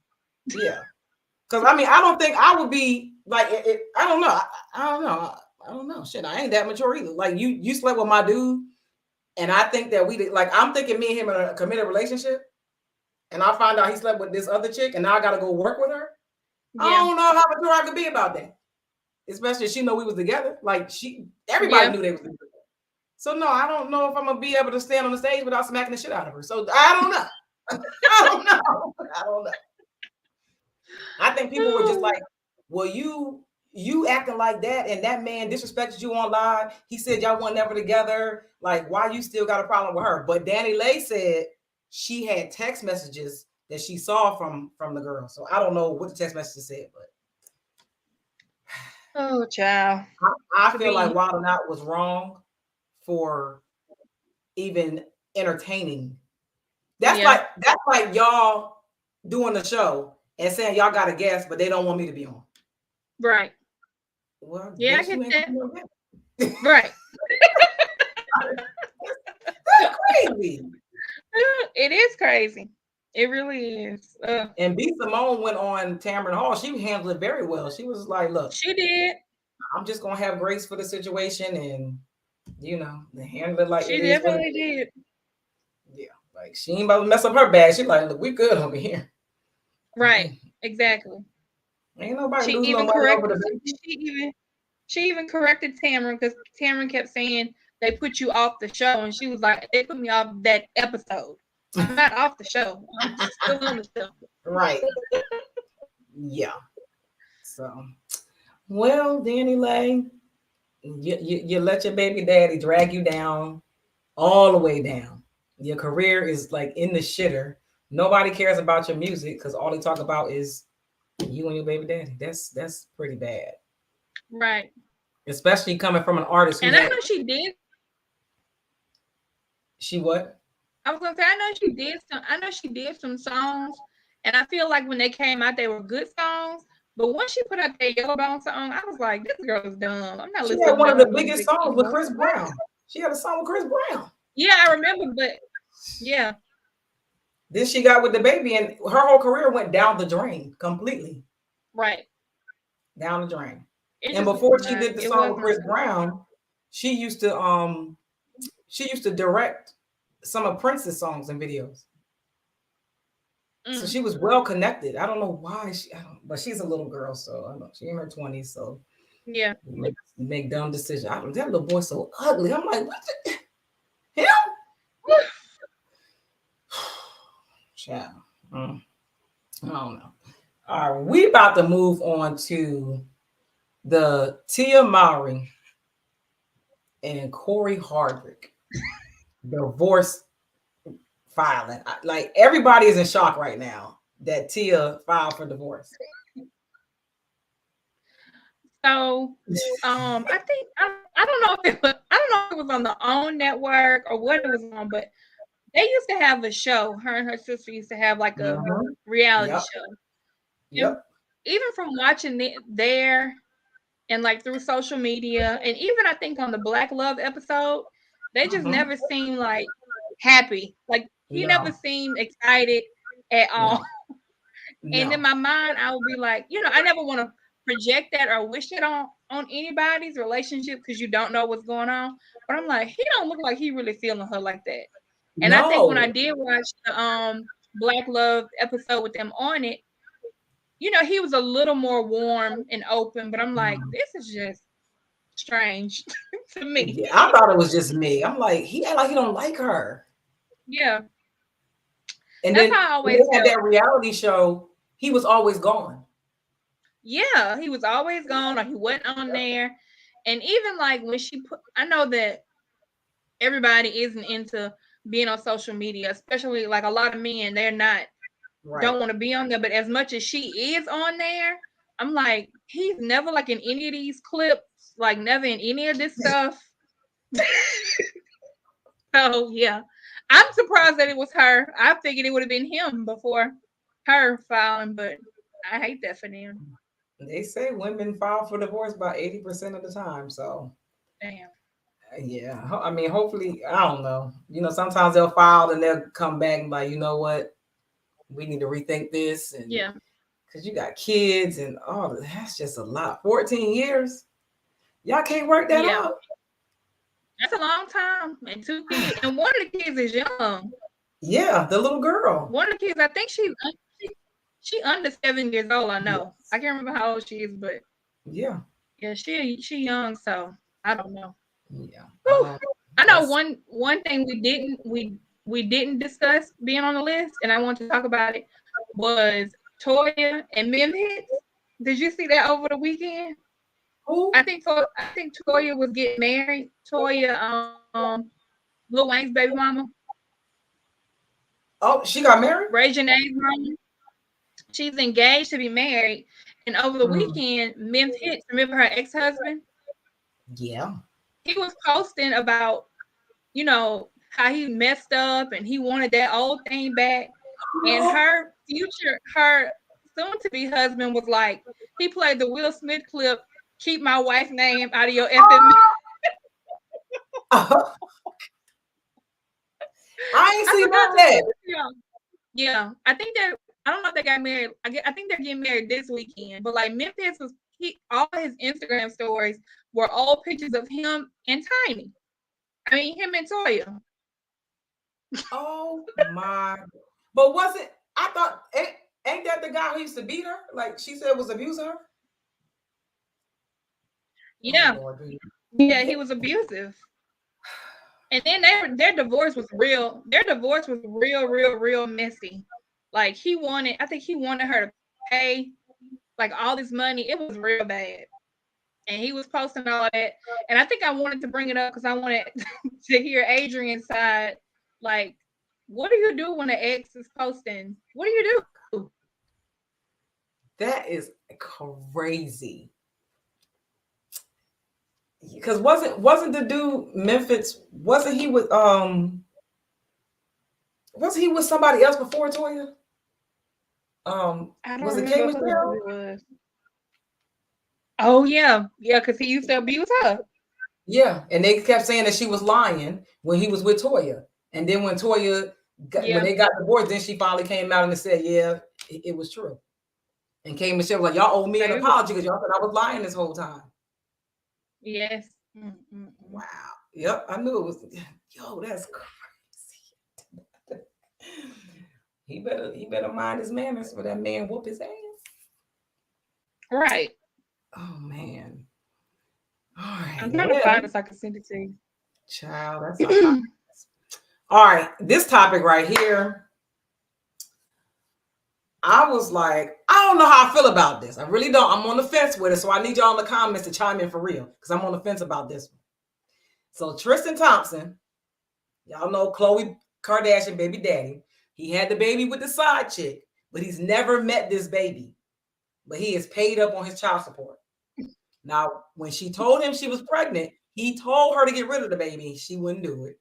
Yeah. Because I mean, I don't think I would be like I don't know. I don't know. Shit, I ain't that mature either. Like you slept with my dude, and I think that we did. Like I'm thinking me and him in a committed relationship, and I find out he slept with this other chick, and now I got to go work with her. Yeah. I don't know how mature I could be about that. Especially if she know we was together. Like everybody knew they was together. So no, I don't know if I'm gonna be able to stand on the stage without smacking the shit out of her. So I don't know. I don't know. I think people were just like, well, you acting like that, and that man disrespected you on live. He said y'all weren't never together. Like, why you still got a problem with her? But Dani Leigh said she had text messages that she saw from the girl. So I don't know what the text messages said, but oh, child. I feel like Wildin' Out was wrong for even entertaining. That's like y'all doing the show and saying y'all got a guest, but they don't want me to be on. Right. Well, yeah, I get that. Right. That's crazy. It is crazy. It really is. And B Simone went on Tamron Hall. She handled it very well. She was like, look, she did. I'm just gonna have grace for the situation and handle it like she definitely did. Yeah, like she ain't about to mess up her bag. She's like, look, we good over here. Right, exactly. Ain't nobody losing no money over the baby. She even corrected Tamron because Tamron kept saying they put you off the show, and she was like, they put me off that episode. I'm not off the show. I'm still on the show. Right. Yeah. So, well, Dani Leigh, you let your baby daddy drag you down, all the way down. Your career is like in the shitter. Nobody cares about your music because all they talk about is you and your baby daddy. That's pretty bad. Right. Especially coming from an artist who I know she did. She what? I was gonna say, I know she did some songs, and I feel like when they came out, they were good songs. But once she put out that Yellow Bone song, I was like, this girl is dumb. I'm not listening. She had one of the biggest songs with Chris Brown. She had a song with Chris Brown. Yeah, I remember, but yeah. Then she got with DaBaby, and her whole career went down the drain completely. Right. Down the drain. And before she did the song with Chris Brown, she used to direct some of Prince's songs and videos. So she was well connected. I don't know why but she's a little girl, so I don't know. She in her 20s, so yeah, make dumb decisions. That little boy so ugly. I'm like, what? Him? Child. I don't know. All right, we about to move on to the Tia Mowry and Corey Hardwick divorce filing. Like everybody is in shock right now that Tia filed for divorce. So I think I don't know if it was on the OWN network or what it was on, but they used to have a show. Her and her sister used to have like a reality show. Yep. Even from watching it there and like through social media, and even I think on the Black Love episode, they just never seemed like happy. Like he never seemed excited at all. And in my mind, I would be like, I never want to project that or wish it on anybody's relationship because you don't know what's going on. But I'm like, he don't look like he really feeling her like that. And I think when I did watch the Black Love episode with them on it, you know, he was a little more warm and open, but I'm like, this is just strange to me. Yeah, I thought it was just me. I'm like, he act like he don't like her. Yeah. And that's then how I always when they had that reality show, he was always gone. Yeah, he was always gone, or he wasn't on there. And even like when she put, I know that everybody isn't into being on social media, especially like a lot of men, they're not, don't want to be on there. But as much as she is on there, I'm like, he's never like in any of these clips, like never in any of this stuff. So yeah, I'm surprised that it was her. I figured it would have been him before her filing, but I hate that for them. They say women file for divorce about 80% of the time. So, damn. Yeah, I mean, hopefully, I don't know. You know, sometimes they'll file and they'll come back and like, you know what, we need to rethink this. And yeah, because you got kids and oh, that's just a lot. 14 years, y'all can't work that out. That's a long time. And 2 kids, and one of the kids is young. Yeah, the little girl. One of the kids, I think she under 7 years old. I know. I can't remember how old she is, but yeah, she young. So I don't know. Yeah, I know one thing we didn't discuss being on the list, and I want to talk about it, was Toya and Memphitz. Did you see that over the weekend? Who? I think Toya was getting married. Toya, Lil Wayne's baby mama. Oh, she got married? Ray Janae's mama. She's engaged to be married. And over the weekend, Memphitz, remember her ex-husband? Yeah. He was posting about, you know, how he messed up and he wanted that old thing back. And her soon-to-be husband was like, he played the Will Smith clip, "Keep my wife's name out of your effing I ain't seen that. Yeah, I don't know if they got married. I think they're getting married this weekend. But like Memphitz all his Instagram stories were all pictures of him and Tiny. I mean, him and Toya. Oh my! But I thought ain't that the guy who used to beat her? Like she said was abusing her. Yeah, yeah, he was abusive. And then their divorce was real. Their divorce was real messy. Like I think he wanted her to pay like all this money. It was real bad. And he was posting all that. And I think I wanted to bring it up because I wanted to hear Adrian's side. Like, what do you do when an ex is posting? What do you do? That is crazy. Because wasn't the dude Memphitz, wasn't he with somebody else before Toya? Was it Kanye West? Oh yeah, because he used to abuse her. Yeah, and they kept saying that she was lying when he was with Toya, and then when Toya when they got divorced, then she finally came out and said, "Yeah, it was true." And came and said, "Like y'all owe me an apology because y'all thought I was lying this whole time." Yes. Wow. Yep, I knew it was. Yo, that's crazy. He better mind his manners for that man whoop his ass. Right. Oh man. All right. I'm trying to find it so I can send it to you. Child, that's all right. This topic right here. I was like, I don't know how I feel about this. I really don't. I'm on the fence with it. So I need y'all in the comments to chime in for real. Because I'm on the fence about this one. So Tristan Thompson, y'all know Khloe Kardashian baby daddy. He had the baby with the side chick, but he's never met this baby. But he is paid up on his child support. Now, when she told him she was pregnant, he told her to get rid of the baby. She wouldn't do it.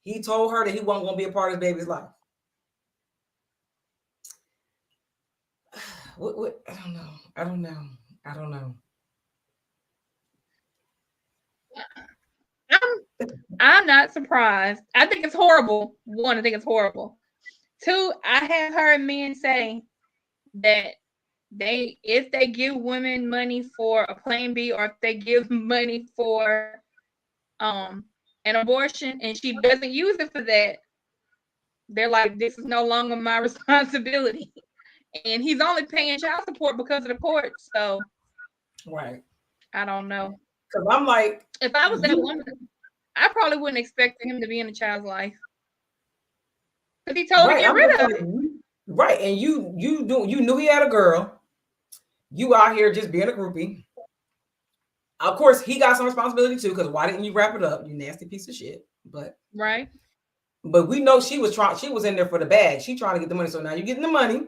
He told her that he wasn't going to be a part of his baby's life. What? I don't know. I'm not surprised. I think it's horrible. One, I think it's horrible. Two, I have heard men say that if they give women money for a plan B, or if they give money for an abortion and she doesn't use it for that, they're like, this is no longer my responsibility. And he's only paying child support because of the court. So right. I don't know. Because I'm like, if I was that woman, I probably wouldn't expect him to be in a child's life. Because he told her to get rid of it. Right. And you knew he had a girl. You out here just being a groupie. Of course, he got some responsibility too, because why didn't you wrap it up, you nasty piece of shit? But right. But we know she was in there for the bag. She trying to get the money. So now you're getting the money.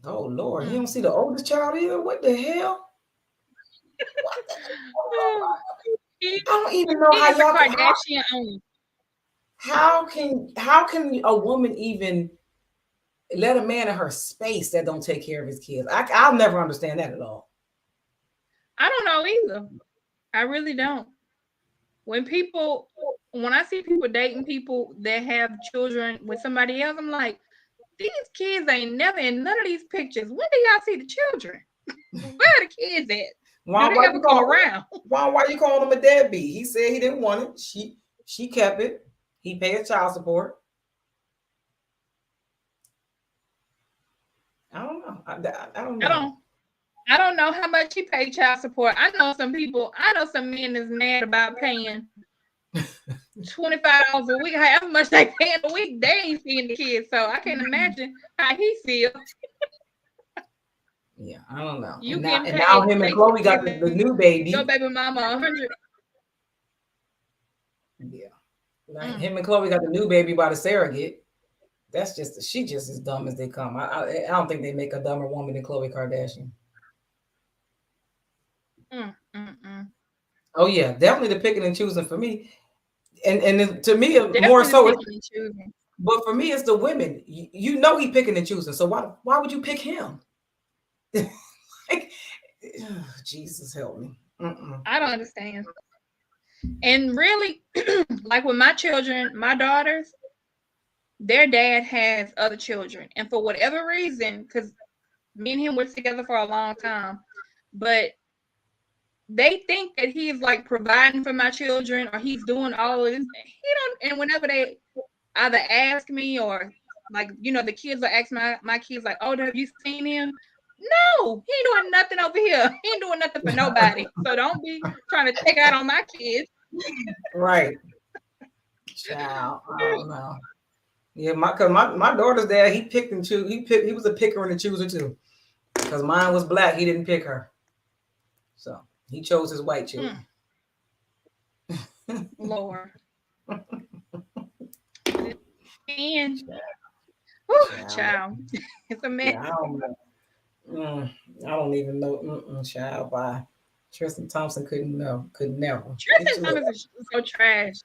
Oh Lord, you don't see the oldest child either? What the hell? What the hell? I don't even know how y'all Kardashian own. How can a woman even let a man in her space that don't take care of his kids? I'll never understand that at all. I don't know either. I really don't. When I see people dating people that have children with somebody else, I'm like, these kids ain't never in none of these pictures. When do y'all see the children? Where are the kids at? Why you come around? Why you calling him a deadbeat? He said he didn't want it. She kept it. He paid child support. I don't know. I don't know. I don't know how much he paid child support. I know some men is mad about paying $25 a week. However much they pay a week, they ain't seeing the kids. So I can't imagine how he feels. Yeah, I don't know. You and now him and Chloe got the new baby. Your baby mama 100. Yeah. Like him and Chloe got the new baby by the surrogate. She just as dumb as they come. I don't think they make a dumber woman than Khloe Kardashian. Oh yeah, definitely the picking and choosing for me. And to me, definitely more so. But for me, it's the women. You know he picking and choosing. So why would you pick him? Like, Jesus help me. I don't understand. And really, like with my children, my daughters, their dad has other children. And for whatever reason, because me and him were together for a long time, but they think that he's like providing for my children or he's doing all of this. He don't. And whenever they either ask me or like, the kids will ask my kids like, oh, have you seen him? No, he ain't doing nothing over here. He ain't doing nothing for nobody. So don't be trying to take out on my kids. Right. Child, I don't know. Yeah, my daughter's dad, he picked and chose. He was a picker and a chooser too. Because mine was black, he didn't pick her. So he chose his white children. Lord. And child. It's a mess. Yeah, I don't even know. Child, by Tristan Thompson could never. Tristan Thompson is so trash.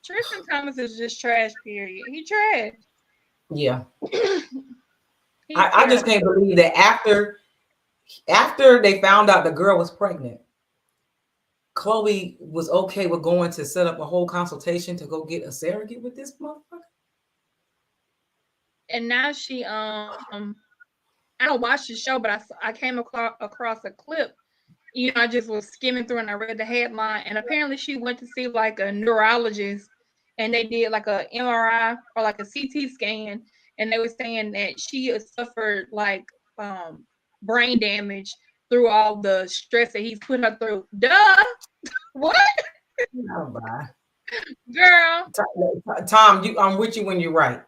Tristan Thompson is just trash, period. He trash. Yeah. I just can't believe that after they found out the girl was pregnant, Chloe was okay with going to set up a whole consultation to go get a surrogate with this motherfucker. And now she I don't watch the show, but I came across a clip. I just was skimming through and I read the headline. And apparently she went to see like a neurologist and they did like a MRI or like a CT scan. And they were saying that she suffered like brain damage through all the stress that he's put her through. Duh. What? Oh, bye. Girl. Tom, I'm with you when you're right.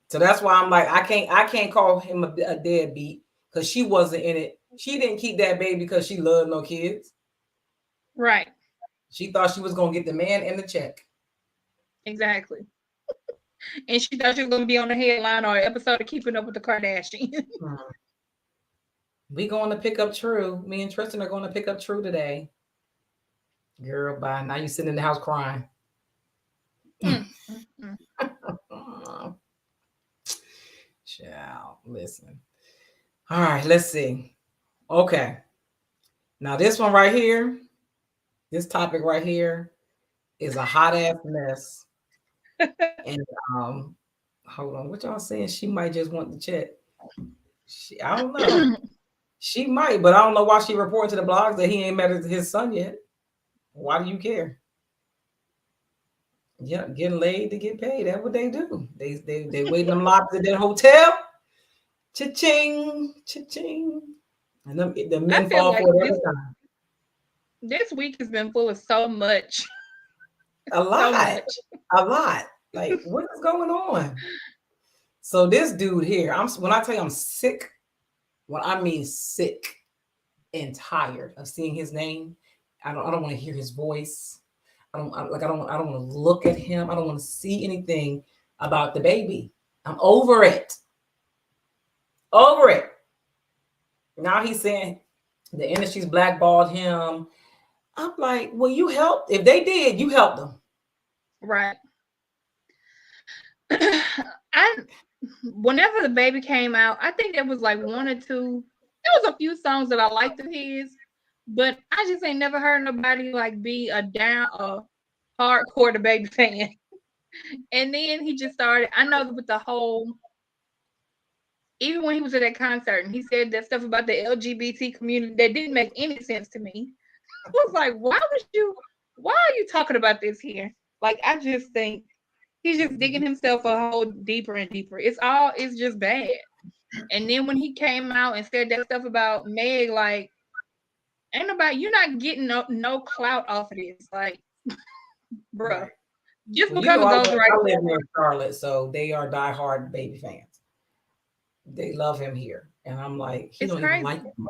So that's why I'm like, I can't call him a deadbeat because she wasn't in it. She didn't keep that baby because she loved no kids. Right. She thought she was going to get the man and the check. Exactly. And she thought she was going to be on the headline or an episode of Keeping Up with the Kardashians. We going to pick up True. Me and Tristan are going to pick up True today. Girl, bye. Now you sitting in the house crying. Child, listen. All right, let's see. Okay. Now this one right here, this topic right here is a hot ass mess. And Hold on, what y'all saying? She might just want the check. I don't know. She might, but I don't know why she reporting to the blogs that he ain't met his son yet. Why do you care? Yeah, getting laid to get paid. That's what they do. They waiting them lobbies at their hotel. Cha-ching, cha-ching. And the men fall like for it every time. This week has been full of so much. A lot. A lot. Like, what is going on? So this dude here, when I tell you I'm sick, when I mean sick and tired of seeing his name, I don't want to hear his voice. I don't want to look at him. I don't want to see anything about DaBaby. I'm over it. Over it. Now he's saying the industry's blackballed him. I'm like, well, you helped. If they did, you helped them. Right. Whenever DaBaby came out, I think there was like one or two. There was a few songs that I liked of his, but I just ain't never heard nobody like be a hardcore DaBaby fan. And then he just started. I know with the whole. Even when he was at that concert and he said that stuff about the LGBT community that didn't make any sense to me. I was like, why are you talking about this here? Like, I just think he's just digging himself a hole deeper and deeper. It's just bad. And then when he came out and said that stuff about Meg, like, you're not getting no clout off of this. Like, bro. Right. Just because of those right. I live near Charlotte, so they are diehard Baby fans. They love him here. And I'm like, he don't even like him.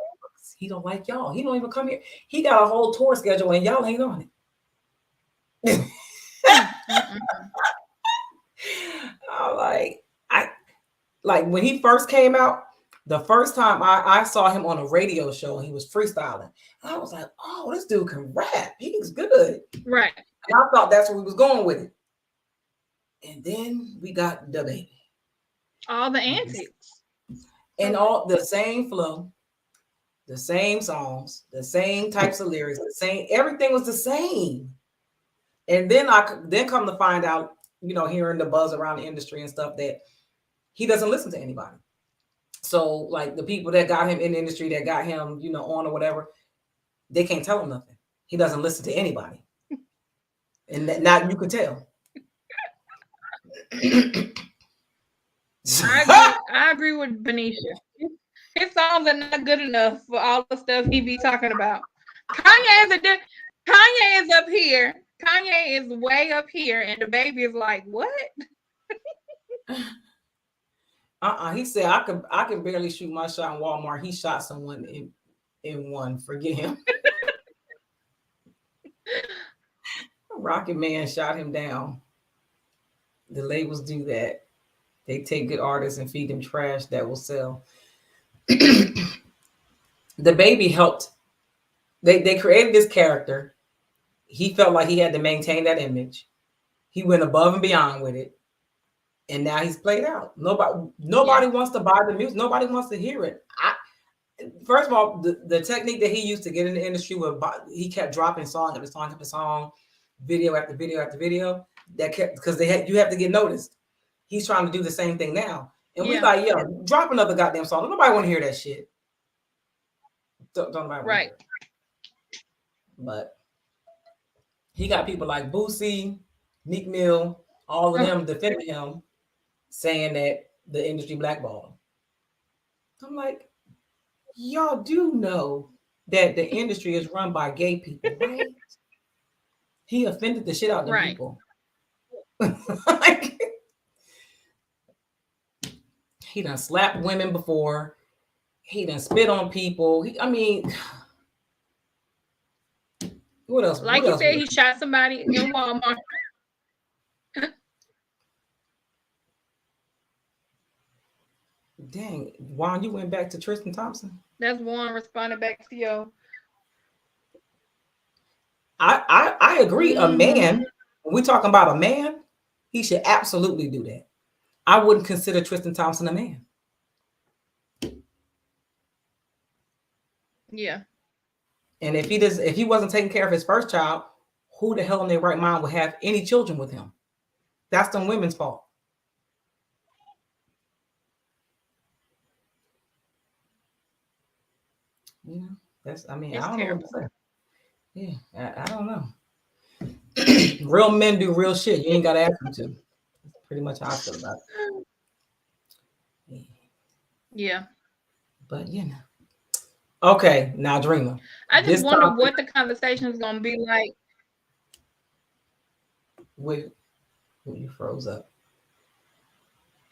He don't like y'all. He don't even come here. He got a whole tour schedule and y'all ain't on it. I'm like when he first came out, the first time I saw him on a radio show and he was freestyling. I was like, oh, this dude can rap. He's good. Right. And I thought that's where we was going with it. And then we got DaBaby. All the antics. And all the same flow, the same songs, the same types of lyrics, everything was the same. And then come to find out, hearing the buzz around the industry and stuff, that he doesn't listen to anybody. So like the people that got him in the industry, that got him, on or whatever, they can't tell him nothing. He doesn't listen to anybody. And now you can tell. I agree with Benicia. His songs are not good enough for all the stuff he be talking about. Kanye is up here. Kanye is way up here, and DaBaby is like, what? He said I could barely shoot my shot in Walmart. He shot someone in one. Forget him. Rocket Man shot him down. The labels do that. They take good artists and feed them trash that will sell. DaBaby helped. They created this character. He felt like he had to maintain that image. He went above and beyond with it. And now he's played out. Nobody wants to buy the music. Nobody wants to hear it. First of all, the technique that he used to get in the industry was he kept dropping song after song after song, video after video after video. That kept, because you have to get noticed. He's trying to do the same thing now. And we're like, drop another goddamn song. Nobody want to hear that shit. Don't nobody want to hear it. But he got people like Boosie, Meek Mill, all of them defending him, saying that the industry blackballed him. I'm like, y'all do know that the industry is run by gay people, right? He offended the shit out of the people. Like, he done slapped women before. He done spit on people. What else? Like you said, he shot somebody in Walmart. Dang, Juan, you went back to Tristan Thompson? That's Juan responding back to you. I agree. A man, when we talking about a man, he should absolutely do that. I wouldn't consider Tristan Thompson a man. Yeah. And if he wasn't taking care of his first child, who the hell in their right mind would have any children with him? That's them women's fault. You know, that's. I mean, It's I don't terrible. know what to say. Yeah, I don't know. Real men do real shit. You ain't got to ask them to. That's pretty much how I feel about it. Yeah. But you know. Okay, now Drena. I just wonder what the conversation is going to be like. Wait, you froze up.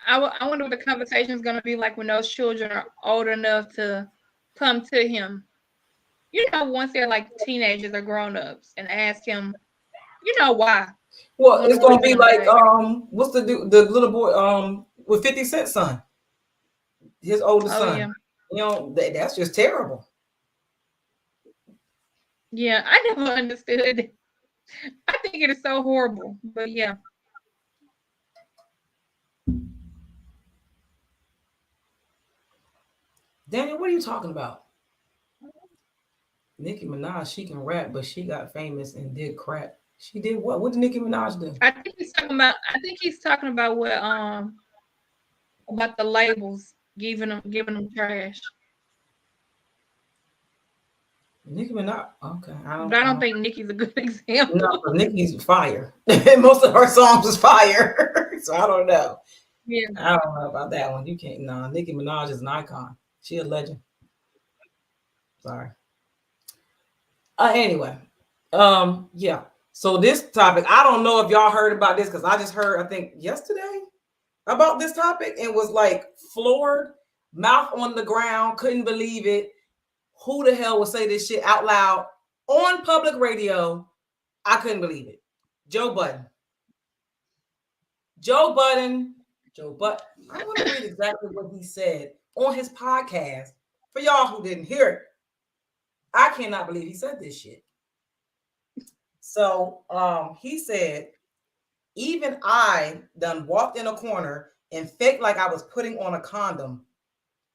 I wonder what the conversation is going to be like when those children are old enough to come to him. You know, once they're like teenagers or grown-ups, and ask him, you know, why. Well, it's going to be like, what's the little boy with 50 Cent's son, his oldest son. Yeah. You know, that's just terrible. Yeah, I never understood it. I think it is so horrible, but yeah. Daniel, what are you talking about? Nicki Minaj, she can rap, but she got famous and did crap. She did what? What did Nicki Minaj do? I think he's talking about what about the labels giving them trash. Nicki Minaj, okay. I don't think Nicki's a good example. No, Nicki's fire. Most of her songs is fire. So I don't know. Yeah. I don't know about that one. You can't. No, Nicki Minaj is an icon. She a legend. Sorry. Anyway, yeah. So this topic, I don't know if y'all heard about this because I just heard, I think yesterday about this topic and was like floored, mouth on the ground, couldn't believe it. Who the hell would say this shit out loud on public radio? I couldn't believe it. Joe Budden. I want to read exactly what he said on his podcast for y'all who didn't hear it. I cannot believe he said this shit. So he said, even I done walked in a corner and faked like I was putting on a condom.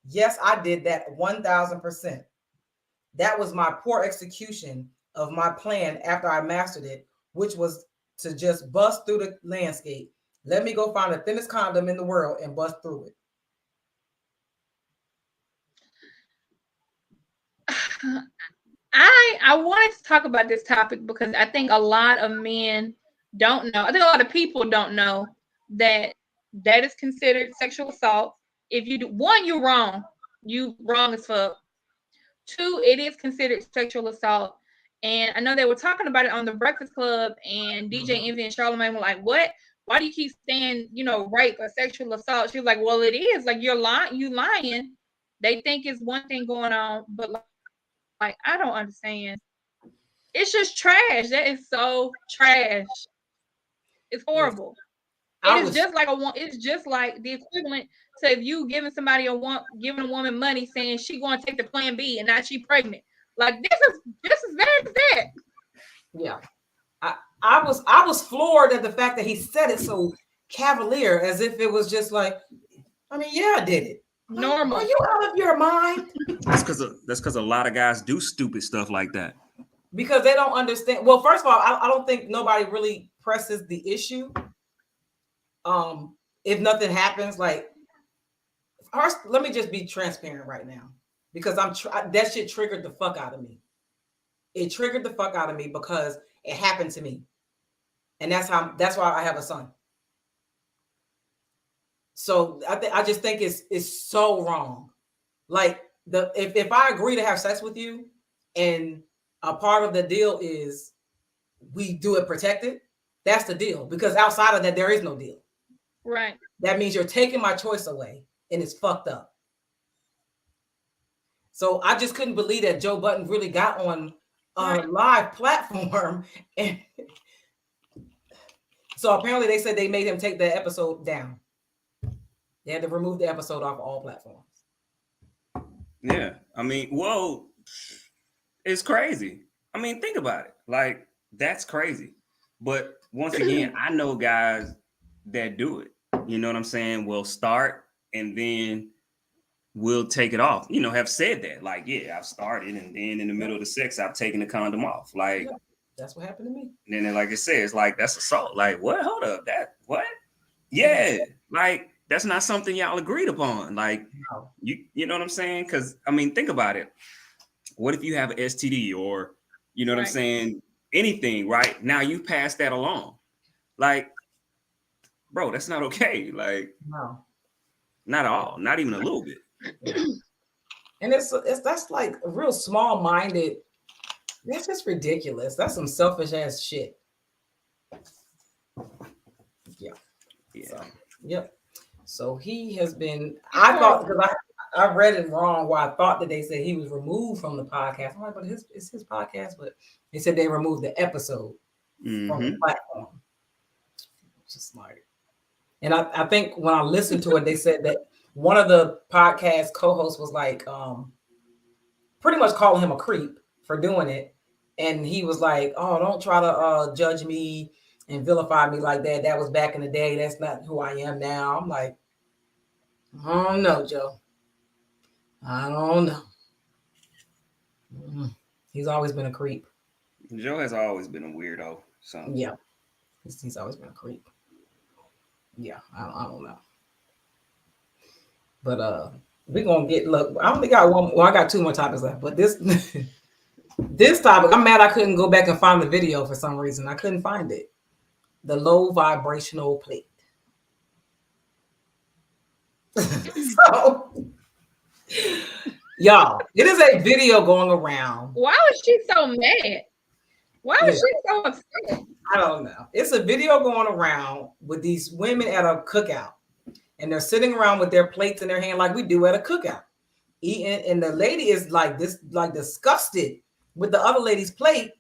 Yes, I did that 1,000%. That was my poor execution of my plan after I mastered it, which was to just bust through the landscape. Let me go find the thinnest condom in the world and bust through it. I wanted to talk about this topic because I think a lot of men don't know. I think a lot of people don't know that is considered sexual assault. If you do, one, you're wrong. You wrong as fuck. Two, it is considered sexual assault. And I know they were talking about it on the Breakfast Club, and DJ Envy and Charlamagne were like, what? Why do you keep saying, rape or sexual assault? She was like, well, it is. Like, you're lying. They think it's one thing going on, but like, I don't understand. It's just trash. That is so trash. It's horrible. It's just like the equivalent to if you giving a woman money saying she going to take the Plan B and now she pregnant. Like, this is bad as that. Yeah. I was floored at the fact that he said it so cavalier, as if it was just like, I mean, yeah, I did it. Normal. Are you out of your mind? That's because a lot of guys do stupid stuff like that. Because they don't understand. Well, first of all, I don't think nobody really presses the issue. If nothing happens, like, first, let me just be transparent right now, because that shit triggered the fuck out of me. It triggered the fuck out of me because it happened to me, and that's why I have a son. So I just think it's so wrong. Like, if I agree to have sex with you, and a part of the deal is we do it protected, that's the deal. Because outside of that, there is no deal. Right. That means you're taking my choice away, and it's fucked up. So I just couldn't believe that Joe Budden really got on a live platform. And so apparently they said they made him take the episode down. They had to remove the episode off all platforms. Yeah. I mean, whoa, it's crazy. I mean, think about it. Like, that's crazy. But once again, I know guys that do it. You know what I'm saying? We'll start and then we'll take it off. Have said that. Like, yeah, I've started, and then in the middle of the sex, I've taken the condom off. Like, yeah, that's what happened to me. And then, like it says, like, that's assault. Like, what? Hold up. What? Yeah. Like, that's not something y'all agreed upon. Like, no. You know what I'm saying? Because, I mean, think about it. what if you have an STD or, you know what I'm saying? Anything, right? Now you pass that along. Like, bro, that's not okay. Like, no, not at all. Not even a little bit. And that's like a real small-minded. That's just ridiculous. That's some selfish ass shit. Yeah. So, yep. So he has been. I thought because I read it wrong. Where I thought that they said he was removed from the podcast. I'm like, but it's his podcast. But they said they removed the episode from the platform. Just like, and I think when I listened to it, they said that one of the podcast co-hosts was like, pretty much calling him a creep for doing it, and he was like, "Oh, don't try to judge me and vilify me like that. That was back in the day. That's not who I am now." I'm like, I don't know, Joe. I don't know. He's always been a creep. Joe has always been a weirdo. So yeah, he's always been a creep. Yeah, I don't know. But we're gonna look. I only got one. Well, I got two more topics left. But this this topic, I'm mad I couldn't go back and find the video for some reason. I couldn't find it. The low vibrational plate. So, y'all, it is a video going around. Why was she so mad? Why was she so upset? I don't know. It's a video going around with these women at a cookout, and they're sitting around with their plates in their hand like we do at a cookout, eating. And the lady is like disgusted with the other lady's plate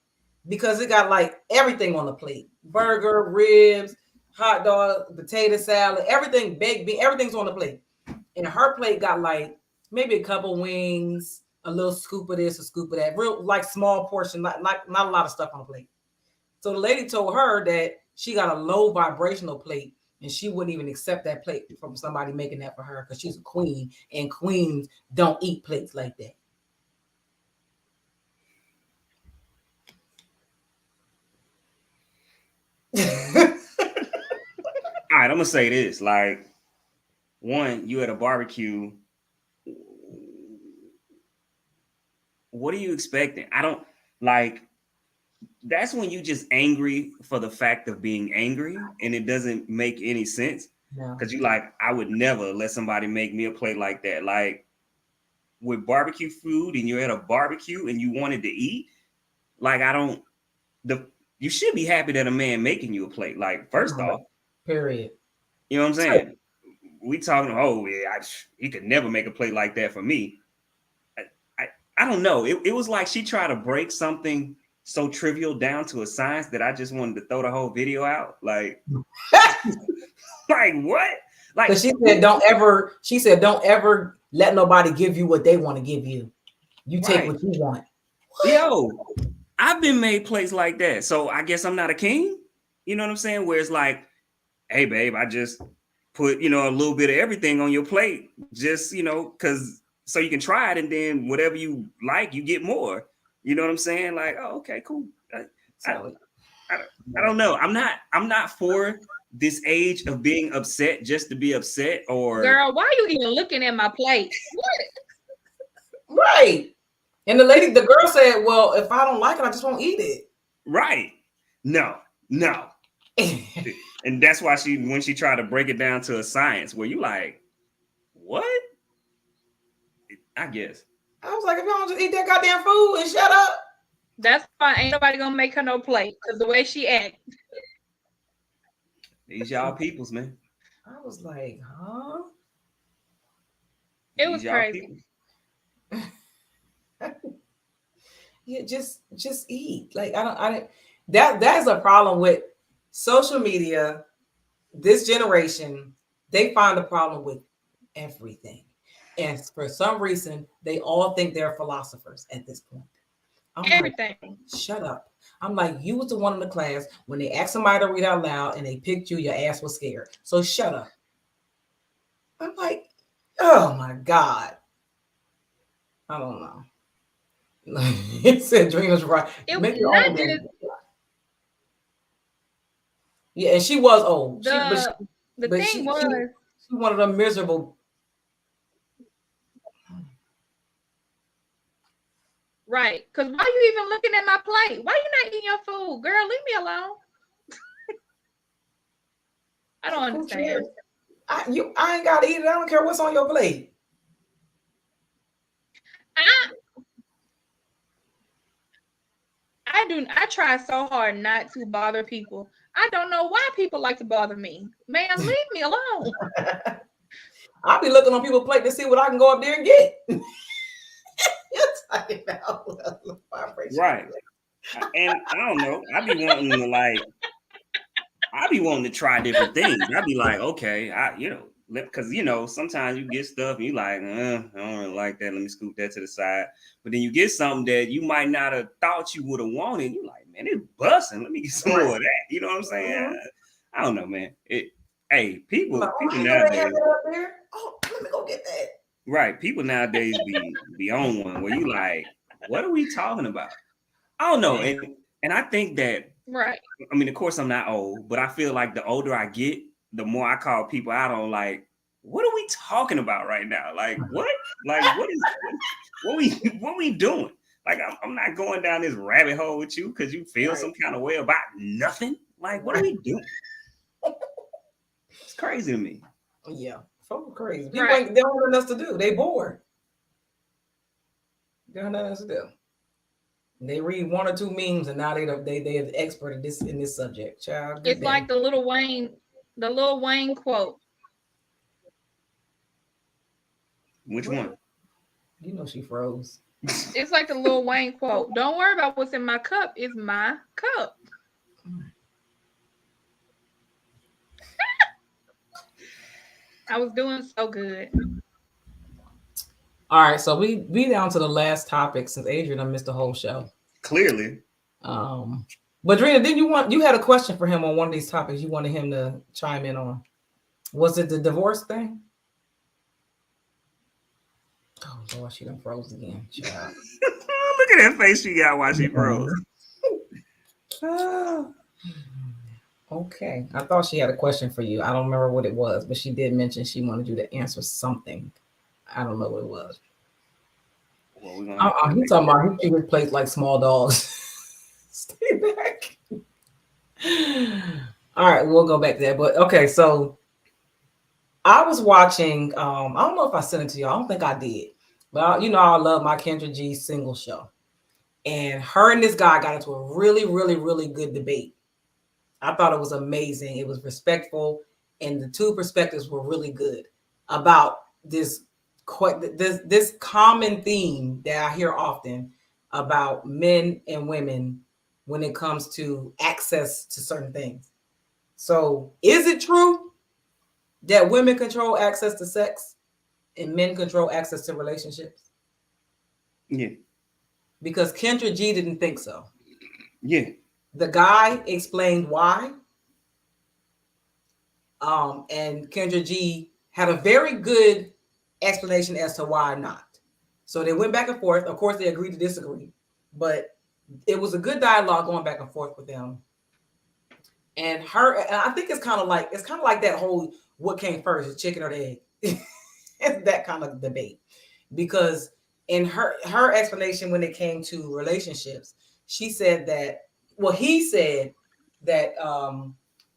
because it got like everything on the plate: burger, ribs, hot dog, potato salad, everything, baked bean, everything's on the plate. And her plate got like maybe a couple wings, a little scoop of this, a scoop of that, real like small portion, not a lot of stuff on the plate. So the lady told her that she got a low vibrational plate and she wouldn't even accept that plate from somebody making that for her because she's a queen and queens don't eat plates like that. All right, I'm gonna say this. Like, one, you at a barbecue. What are you expecting? I don't like. That's when you just angry for the fact of being angry, and it doesn't make any sense. Because you like, I would never let somebody make me a plate like that. Like with barbecue food, and you're at a barbecue and you wanted to eat. Like you should be happy that a man making you a plate. Like first off, period. You know what I'm saying? We talking. Oh yeah, he could never make a plate like that for me. I don't know. It was like she tried to break something so trivial down to a science that I just wanted to throw the whole video out. Like, like what? Like she said, don't ever let nobody give you what they want to give you. You take what you want. What? Yo, I've been made plates like that. So I guess I'm not a king. You know what I'm saying? Where it's like, hey babe, I just put, a little bit of everything on your plate. Just, because so you can try it, and then whatever you like, you get more. You know what I'm saying? Like, oh, okay, cool. I don't know. I'm not for this age of being upset just to be upset. Or girl, why are you even looking at my plate? What? Right. And the girl said, well, if I don't like it, I just won't eat it. Right. No. And that's why when she tried to break it down to a science where you like, what? I guess. I was like, if y'all just eat that goddamn food and shut up. That's fine. Ain't nobody gonna make her no plate because the way she act. These y'all peoples, man. I was like, huh? It was crazy. Yeah, just eat. Like I don't. That is a problem with social media. This generation, they find a problem with everything. And for some reason, they all think they're philosophers at this point. Everything. Like, shut up. I'm like, you was the one in the class when they asked somebody to read out loud and they picked you, your ass was scared. So shut up. I'm like, oh my God. I don't know. It said Dreena's right. Make your own yeah, and she was old. The thing was, she one of them miserable. Right. Because why you even looking at my plate? Why you not eating your food? Girl, leave me alone. I don't understand. I ain't gotta eat it. I don't care what's on your plate. I try so hard not to bother people. I don't know why people like to bother me. Man, leave me alone. I'll be looking on people's plate to see what I can go up there and get. You're talking about vibration. Right. And I don't know. I be wanting to try different things. I'd be like, okay, because sometimes you get stuff and you like, I don't really like that. Let me scoop that to the side. But then you get something that you might not have thought you would have wanted. You like, man, it's busting. Let me get some more of that. You know what I'm saying? Mm-hmm. I don't know, man. People nowadays. Oh, let me go get that. Right. People nowadays be on one where you like, what are we talking about? I don't know. And I think that, right. I mean, of course I'm not old, but I feel like the older I get, the more I call people out on like, what are we talking about right now? Like what? Like what we doing? Like I'm not going down this rabbit hole with you because you feel some kind of way about nothing. Like what are we doing? It's crazy to me. Yeah, folks are crazy. People they don't have nothing else to do. They bored. They don't have nothing else to do. They read one or two memes and now they are the expert in this subject. Child, it's like the Lil Wayne quote. Which one? You know she froze. It's like the Lil Wayne quote. Don't worry about what's in my cup. It's my cup. I was doing so good. All right, so we down to the last topic since Adrian I missed the whole show. Clearly. But Drena, didn't you had a question for him on one of these topics you wanted him to chime in on? Was it the divorce thing? Oh Lord, she done froze again. Look at that face she got while she froze. Okay. I thought she had a question for you. I don't remember what it was, but she did mention she wanted you to answer something. I don't know what it was. Well, he's talking about he plays like small dogs. Stay back. All right, we'll go back there. But okay, so I was watching. I don't know if I sent it to you. I don't think I did. But I love my Kendra G single show. And her and this guy got into a really, really, really good debate. I thought it was amazing. It was respectful, and the two perspectives were really good about this common theme that I hear often about men and women when it comes to access to certain things. So, is it true that women control access to sex and men control access to relationships? Yeah. Because Kendra G didn't think so. Yeah. The guy explained why. And Kendra G had a very good explanation as to why not. So they went back and forth. Of course, they agreed to disagree, but it was a good dialogue going back and forth with them. And I think it's kind of like that whole what came first, the chicken or the egg. It's that kind of debate. Because in her explanation when it came to relationships, he said that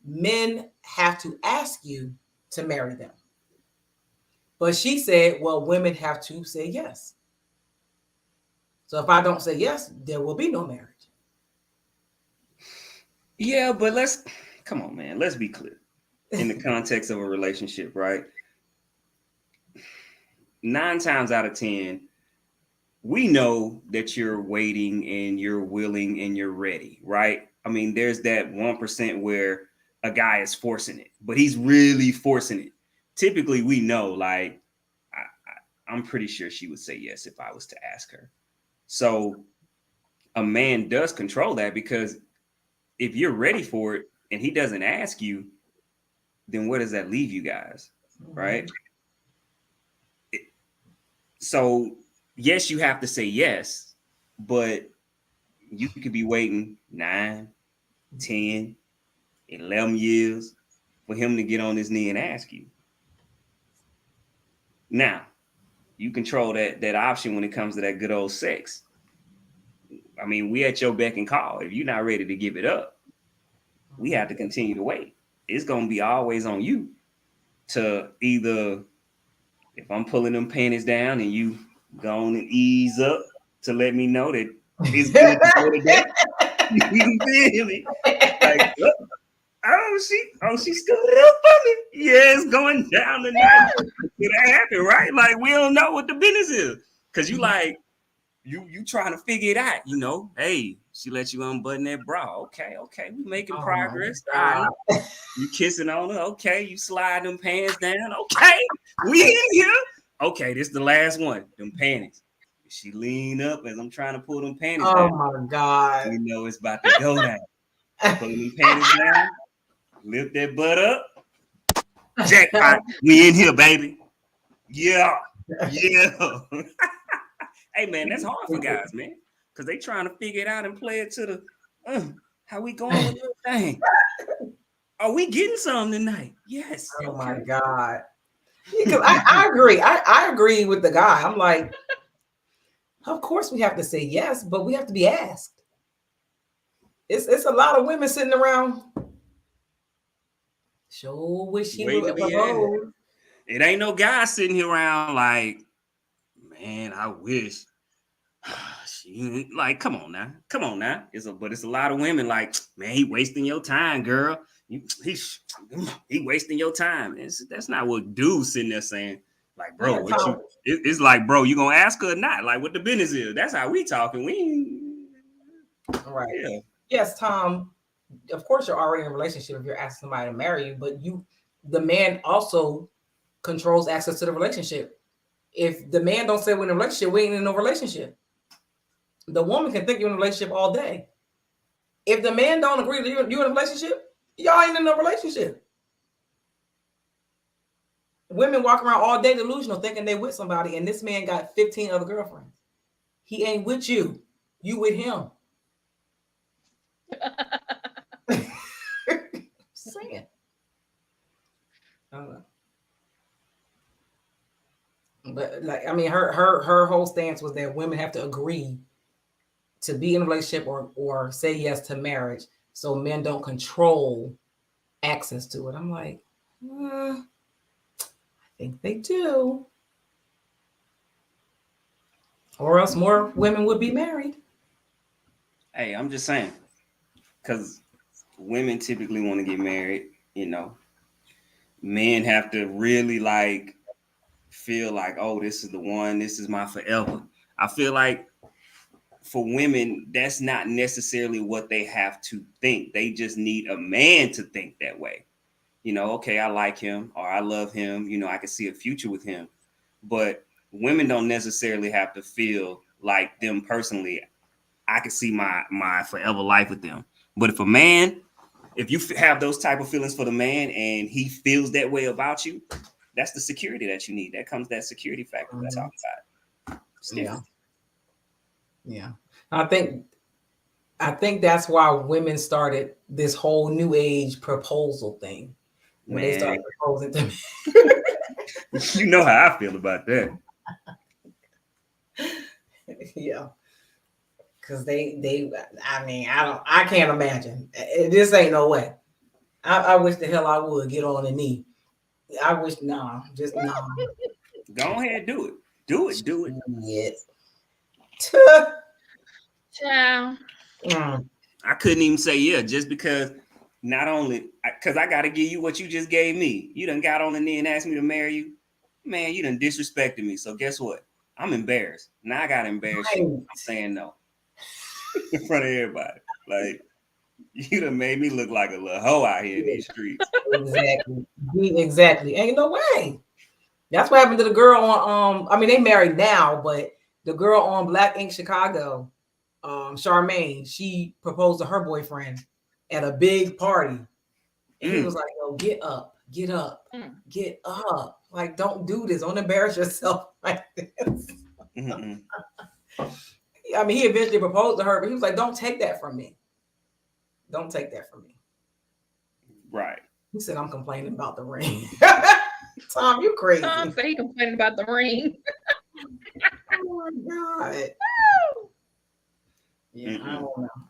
men have to ask you to marry them. But she said, well, women have to say yes. So if I don't say yes, there will be no marriage. Yeah, but come on, man. Let's be clear. In the context of a relationship, right? 9 times out of 10, we know that you're waiting and you're willing and you're ready, right? I mean, there's that 1% where a guy is forcing it, but he's really forcing it. Typically, we know, like, I'm pretty sure she would say yes if I was to ask her. So a man does control that, because if you're ready for it and he doesn't ask you, then where does that leave you guys, right? So yes, you have to say yes, but you could be waiting 9, 10, 11 years for him to get on his knee and ask you. Now, you control that option when it comes to that good old sex. I mean, we at your beck and call. If you're not ready to give it up, we have to continue to wait. It's gonna be always on you to either, if I'm pulling them panties down and you go on and ease up to let me know that it's good to go today. You feel me? Like, look, she scooted up for me. Yeah, it's going down tonight. Did that happen, right? Like, we don't know what the business is. Cause you like, you trying to figure it out, you know. Hey, she let you unbutton that bra. Okay, we making progress. All right. You kissing on her. Okay, you slide them pants down. Okay, we in here. Okay, this is the last one. Them panties. She lean up as I'm trying to pull them panties down. Oh my God. You know it's about to go down. Pulling them panties down. Lift that butt up. Jackpot. We in here, baby. Yeah. Hey, man, that's hard for guys, man. Because they trying to figure it out and play it to the, how we going with everything? Are we getting some tonight? Yes. Oh, my God. Because I agree. I agree with the guy. I'm like, of course we have to say yes, but we have to be asked. It's a lot of women sitting around. Sure wish he would propose. It ain't no guy sitting here around like, man, I wish. Like, come on now. But it's a lot of women like, man, he wasting your time, girl. He wasting your time. That's not what dudes sitting there saying. Like, bro, it's like, bro, you gonna ask her or not? Like, what the business is? That's how we talking. Right. Yeah. Yes, Tom. Of course, you're already in a relationship if you're asking somebody to marry you, but the man also controls access to the relationship. If the man don't say we're in a relationship, we ain't in no relationship. The woman can think you're in a relationship all day. If the man don't agree that you're in a relationship, y'all ain't in no relationship. Women walk around all day delusional thinking they with somebody, and this man got 15 other girlfriends. He ain't with you. You with him. Saying. I don't know. But like, I mean, her whole stance was that women have to agree to be in a relationship or say yes to marriage, so men don't control access to it. I'm like, I think they do, or else more women would be married. Hey, I'm just saying, because women typically want to get married, you know. Men have to really like feel like, oh, this is the one, this is my forever. I feel like for women, that's not necessarily what they have to think. They just need a man to think that way. You know, okay, I like him or I love him. You know, I can see a future with him. But women don't necessarily have to feel like them personally. I can see my forever life with them. But if you have those type of feelings for the man and he feels that way about you, that's the security that you need. That security factor. That's all about. Yeah. I think that's why women started this whole new age proposal thing. When they started proposing to me. You know how I feel about that. Yeah. Because I can't imagine. This ain't no way. I wish the hell I would get on a knee. I wish, just no. Go ahead, do it. Do it. Yes. Ciao. I couldn't even say yeah, just because not only, because I got to give you what you just gave me. You done got on the knee and asked me to marry you. Man, you done disrespected me. So guess what? I'm embarrassed. Now I got to embarrass you. I'm saying no. In front of everybody. Like, you done made me look like a little hoe out here in these streets. Exactly. Ain't no way. That's what happened to the girl on they married now, but the girl on Black Ink Chicago, Charmaine, she proposed to her boyfriend at a big party. And he was like, yo, get up. Like, don't do this. Don't embarrass yourself like this. I mean, he eventually proposed to her, but he was like, don't take that from me. Right. He said, I'm complaining about the ring. Tom, you crazy. Tom said he complaining about the ring. Oh my God. Yeah,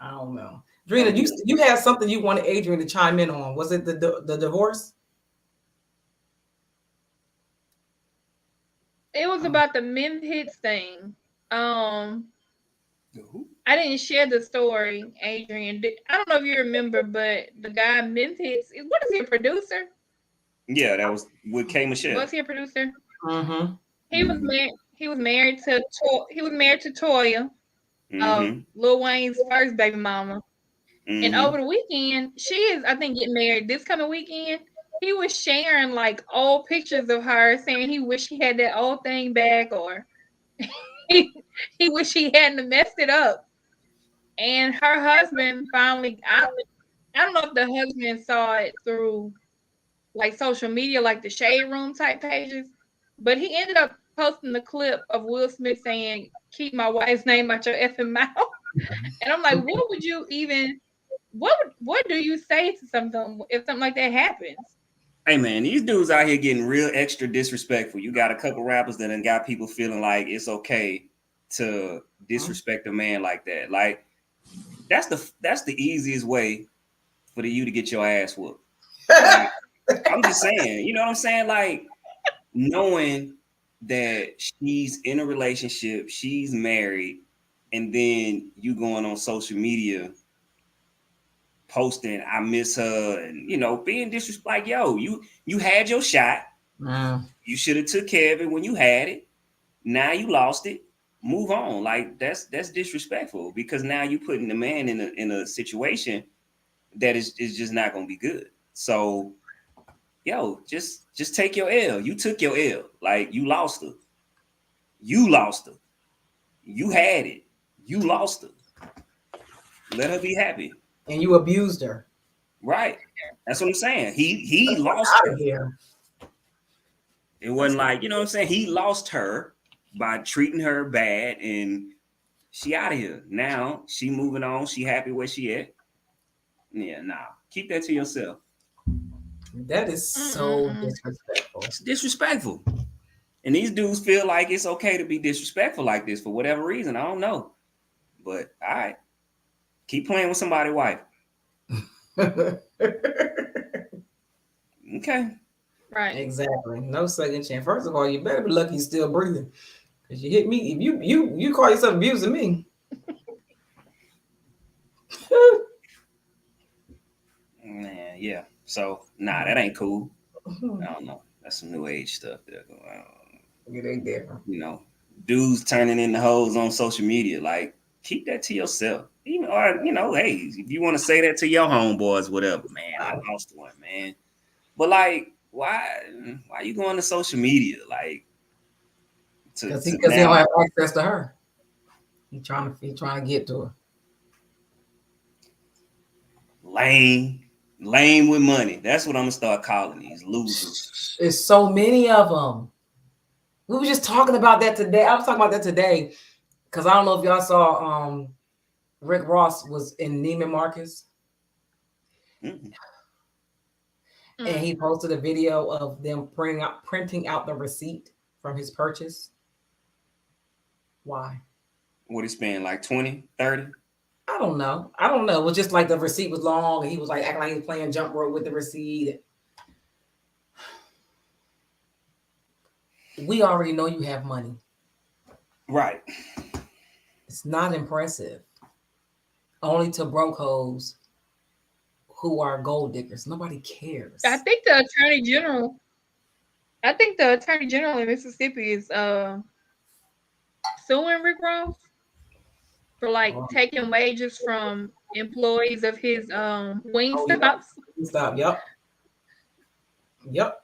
I don't know. Drena, you had something you wanted Adrian to chime in on. Was it the divorce? It was about the Memphitz thing. I didn't share the story, Adrian. I don't know if you remember, but the guy Memphitz, what is he, a producer? Yeah, that was with K. Michelle. Was he a producer? Mm-hmm. He was married to Toya, Lil Wayne's first baby mama. And over the weekend, she is, I think, getting married this coming weekend. He was sharing like old pictures of her, saying he wished he had that old thing back, or he wished he hadn't messed it up. And her husband finally, I don't know if the husband saw it through like social media, like the Shade Room type pages, but he ended up posting the clip of Will Smith saying, "Keep my wife's name out your effing mouth." And I'm like, what would you even, what do you say to something if something like that happens? Hey man, these dudes out here getting real extra disrespectful. You got a couple rappers that done got people feeling like it's okay to disrespect a man like that. Like that's the easiest way for you to get your ass whooped. Like, I'm just saying, you know what I'm saying? Like knowing that she's in a relationship, she's married, and then you going on social media posting, I miss her, and being disrespectful. Like, yo, you had your shot. You should have took care of it when you had it. Now you lost it. Move on. Like that's disrespectful, because now you putting the man in a situation that is just not gonna be good. So yo, just take your L. You took your L. Like you lost her. You lost her. You had it. You lost her. Let her be happy. And you abused her. Right. That's what I'm saying. He lost her. Here. It wasn't like, you know what I'm saying? He lost her by treating her bad, and she out of here. Now she moving on. She happy where she at. Yeah, nah. Keep that to yourself. That is so disrespectful. It's disrespectful. And these dudes feel like it's okay to be disrespectful like this for whatever reason. I don't know. But all right. Keep playing with somebody's wife. Okay. Right. Exactly. No second chance. First of all, you better be lucky you're still breathing. Because you hit me. If you call yourself abusing me. Man, yeah. So that ain't cool. I don't know. That's some new age stuff there going on. It ain't there. Dudes turning into hoes on social media. Like, keep that to yourself. Even, or hey, if you want to say that to your homeboys, whatever, man. I lost one, man. But like, why you going to social media? Like, because he don't have access to her. He trying to get to her. Lame with money. That's what I'm gonna start calling these losers. There's so many of them. We were just talking about that today. I was talking about that today because I don't know if y'all saw Rick Ross was in Neiman Marcus. And he posted a video of them printing out the receipt from his purchase. Why? What he spent, like 20, 30? I don't know. It was just like the receipt was long and he was like acting like he was playing jump rope with the receipt. We already know you have money. Right. It's not impressive. Only to broke hoes who are gold diggers. Nobody cares. I think the Attorney General in Mississippi is suing Rick Ross for like taking wages from employees of his Wingstops. Stop. Yep.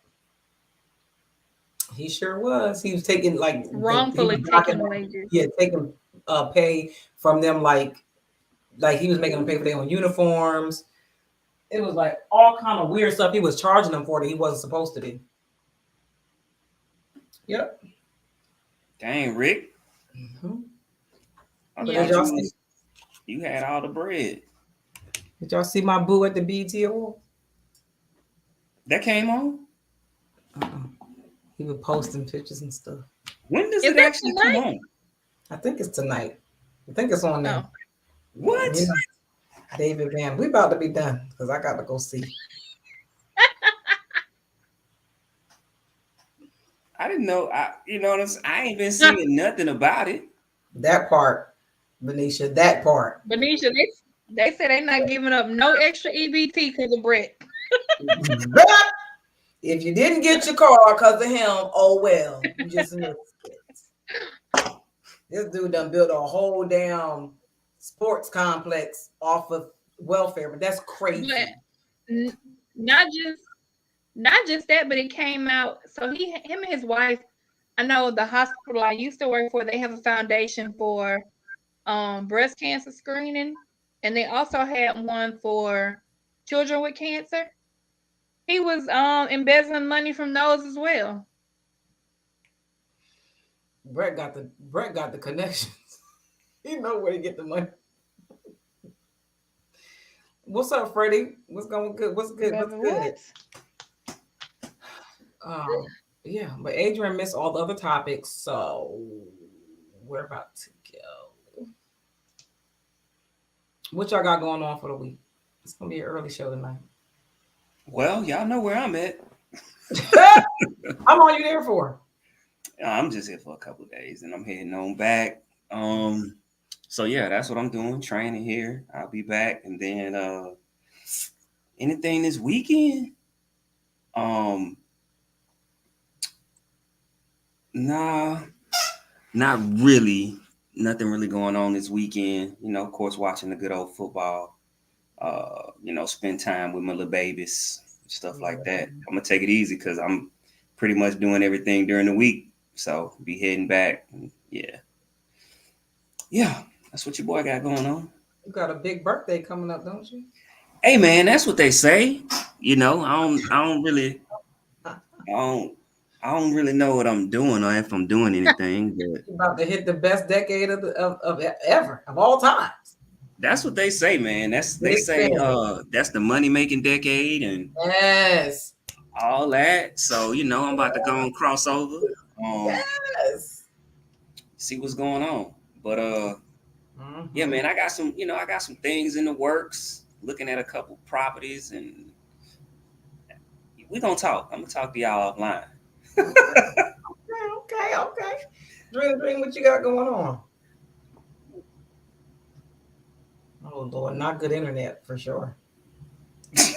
He sure was. He was taking like wrongfully taking wages. Yeah, taking pay from them like he was making them pay for their own uniforms. It was like all kind of weird stuff he was charging them for that he wasn't supposed to be. Yep. Dang, Rick. Yeah. You had all the bread. Did y'all see my boo at the BET Award? That came on? He was posting pictures and stuff. When does it actually come on? I think it's tonight. I think it's on there. What? Yeah. David Van. We about to be done because I got to go see. I didn't know. You know what I'm saying? I ain't been seeing nothing about it. That part, Benicia. That part. Benicia, they said they're not giving up no extra EBT because of Brett. If you didn't get your car because of him, oh well. You just missed it. This dude done built a whole damn sports complex off of welfare, but that's crazy. But not just that, but it came out. So him and his wife, I know the hospital I used to work for, they have a foundation for breast cancer screening, and they also had one for children with cancer. He was embezzling money from those as well. Brett got the connections. He know where to get the money. What's up, Freddie? What's going good? What's good? What's good? Yeah, but Adrian missed all the other topics, so we're about to go. What y'all got going on for the week? It's gonna be an early show tonight. Well, y'all know where I'm at. How long you there for? I'm just here for a couple of days, and I'm heading on back. So yeah, that's what I'm doing. Training here. I'll be back, and then anything this weekend? Nah, not really. Nothing really going on this weekend. You know, of course, watching the good old football. You know, spend time with my little babies, stuff like that. I'm gonna take it easy because I'm pretty much doing everything during the week. So be heading back. Yeah, that's what your boy got going on. You got a big birthday coming up, don't you? Hey man, that's what they say. You know, I don't really know what I'm doing or if I'm doing anything. But you're about to hit the best decade of ever of all time. That's what they say, man. They say that's the money making decade and yes, all that. So you know, I'm about to go and cross over. Yes. See what's going on. But yeah, man, I got some things in the works. Looking at a couple properties, and we're gonna talk. I'm gonna talk to y'all offline. Okay. Dreen, what you got going on? Oh Lord, not good internet for sure. I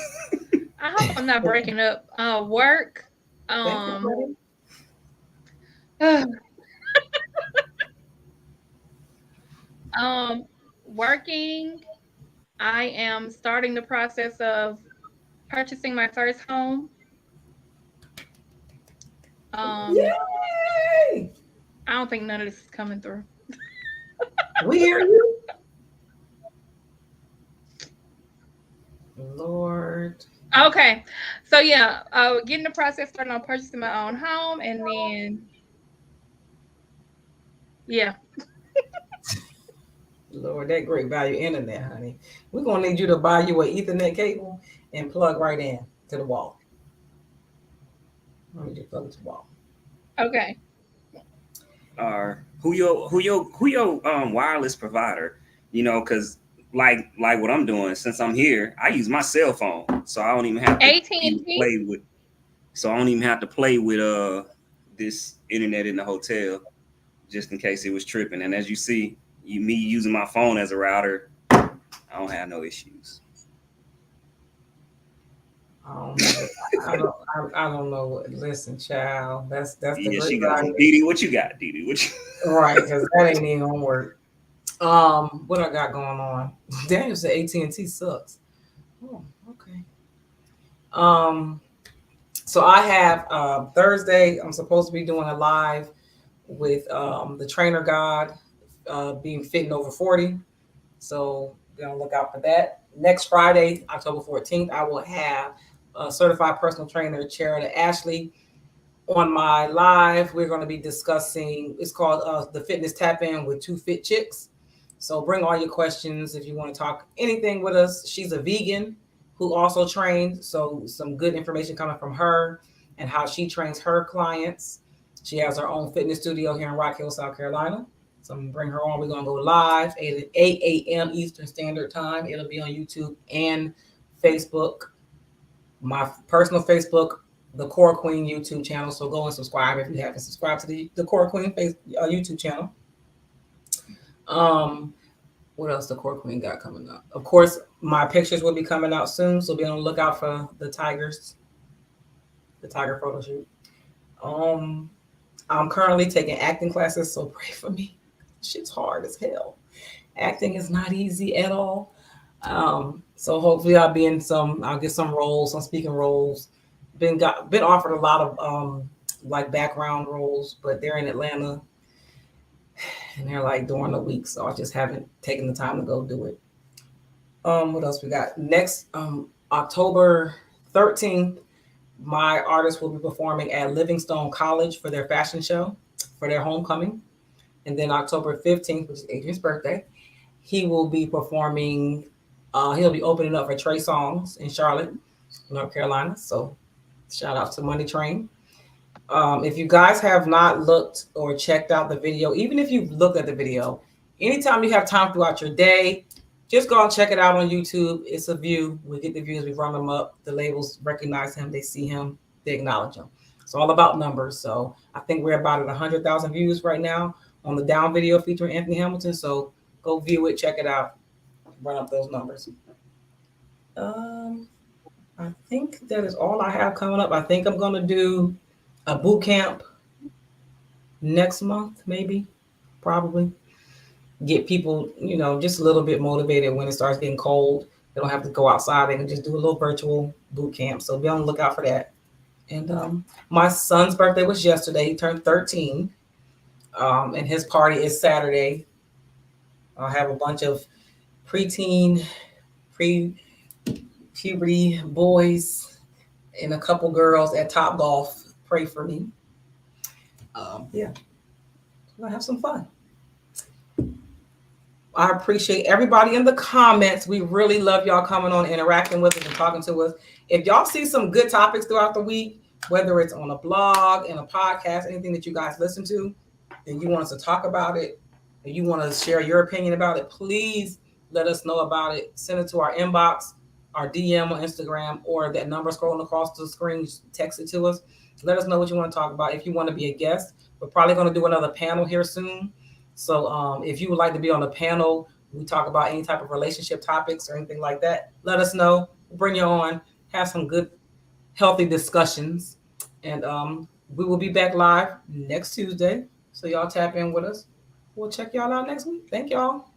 hope I'm not breaking up. Work. Working. I am starting the process of purchasing my first home. Yay! I don't think none of this is coming through. We hear you. Lord. Okay. So yeah, getting the process started on purchasing my own home, and then yeah. Lord, that great value internet, honey. We're gonna need you to buy you an Ethernet cable and plug right in to the wall. Let me just plug it to the wall. Okay. Who your wireless provider? You know, because like what I'm doing, since I'm here, I use my cell phone, so I don't even have to play with. So I don't even have to play with this internet in the hotel, just in case it was tripping. And as you see, me using my phone as a router, I don't have no issues. I don't know. Listen, child, that's the she got Didi. What you got, Didi? Right, because that ain't even gonna work. What I got going on? Daniel said AT&T sucks. Oh, okay. So I have Thursday. I'm supposed to be doing a live with the trainer God, being fitting over 40. So look out for that. Next Friday, October 14th, I will have a certified personal trainer, Charity Ashley, on my live. We're going to be discussing, it's called the Fitness Tap In with Two Fit Chicks. So bring all your questions if you want to talk anything with us. She's a vegan who also trains, so some good information coming from her and how she trains her clients. She has her own fitness studio here in Rock Hill, South Carolina. So I'm gonna bring her on. We're gonna go live 8 a.m. Eastern Standard Time. It'll be on YouTube and Facebook. My personal Facebook, the Core Queen YouTube channel. So go and subscribe if you haven't subscribed to the Core Queen YouTube channel. What else the Core Queen got coming up? Of course, my pictures will be coming out soon, so be on the lookout for the tiger photo shoot. I'm currently taking acting classes, so pray for me. Shit's hard as hell. Acting is not easy at all. So hopefully I'll get some roles, some speaking roles. Been offered a lot of like background roles, but they're in Atlanta and they're like during the week, so I just haven't taken the time to go do it. What else we got? Next, October 13th, my artist will be performing at Livingstone College for their fashion show, for their homecoming. And then October 15th, which is Adrian's birthday, he will be performing, he'll be opening up for Trey Songz in Charlotte, North Carolina. So shout out to Money Train. If you guys have not looked or checked out the video, even if you've looked at the video, anytime you have time throughout your day, just go and check it out on YouTube. It's a view. We get the views, we run them up. The labels recognize him, they see him, they acknowledge him. It's all about numbers. So I think we're about at 100,000 views right now on the Down video featuring Anthony Hamilton. So go view it, check it out, run up those numbers. I think that is all I have coming up. I think I'm gonna do a boot camp next month, maybe, probably. Get people, just a little bit motivated when it starts getting cold. They don't have to go outside. They can just do a little virtual boot camp. So be on the lookout for that. And my son's birthday was yesterday. He turned 13. And his party is Saturday. I'll have a bunch of preteen, pre-puberty boys and a couple girls at Top Golf. Pray for me. Yeah, I'll have some fun. I appreciate everybody in the comments. We really love y'all coming on, interacting with us and talking to us. If y'all see some good topics throughout the week, whether it's on a blog, in a podcast, anything that you guys listen to, and you want us to talk about it, and you want to share your opinion about it, please let us know about it. Send it to our inbox, our DM on Instagram, or that number scrolling across the screen, text it to us. Let us know what you want to talk about. If you want to be a guest, we're probably going to do another panel here soon. So if you would like to be on the panel, we talk about any type of relationship topics or anything like that, let us know. We'll bring you on, have some good, healthy discussions. And we will be back live next Tuesday. So y'all tap in with us. We'll check y'all out next week. Thank y'all.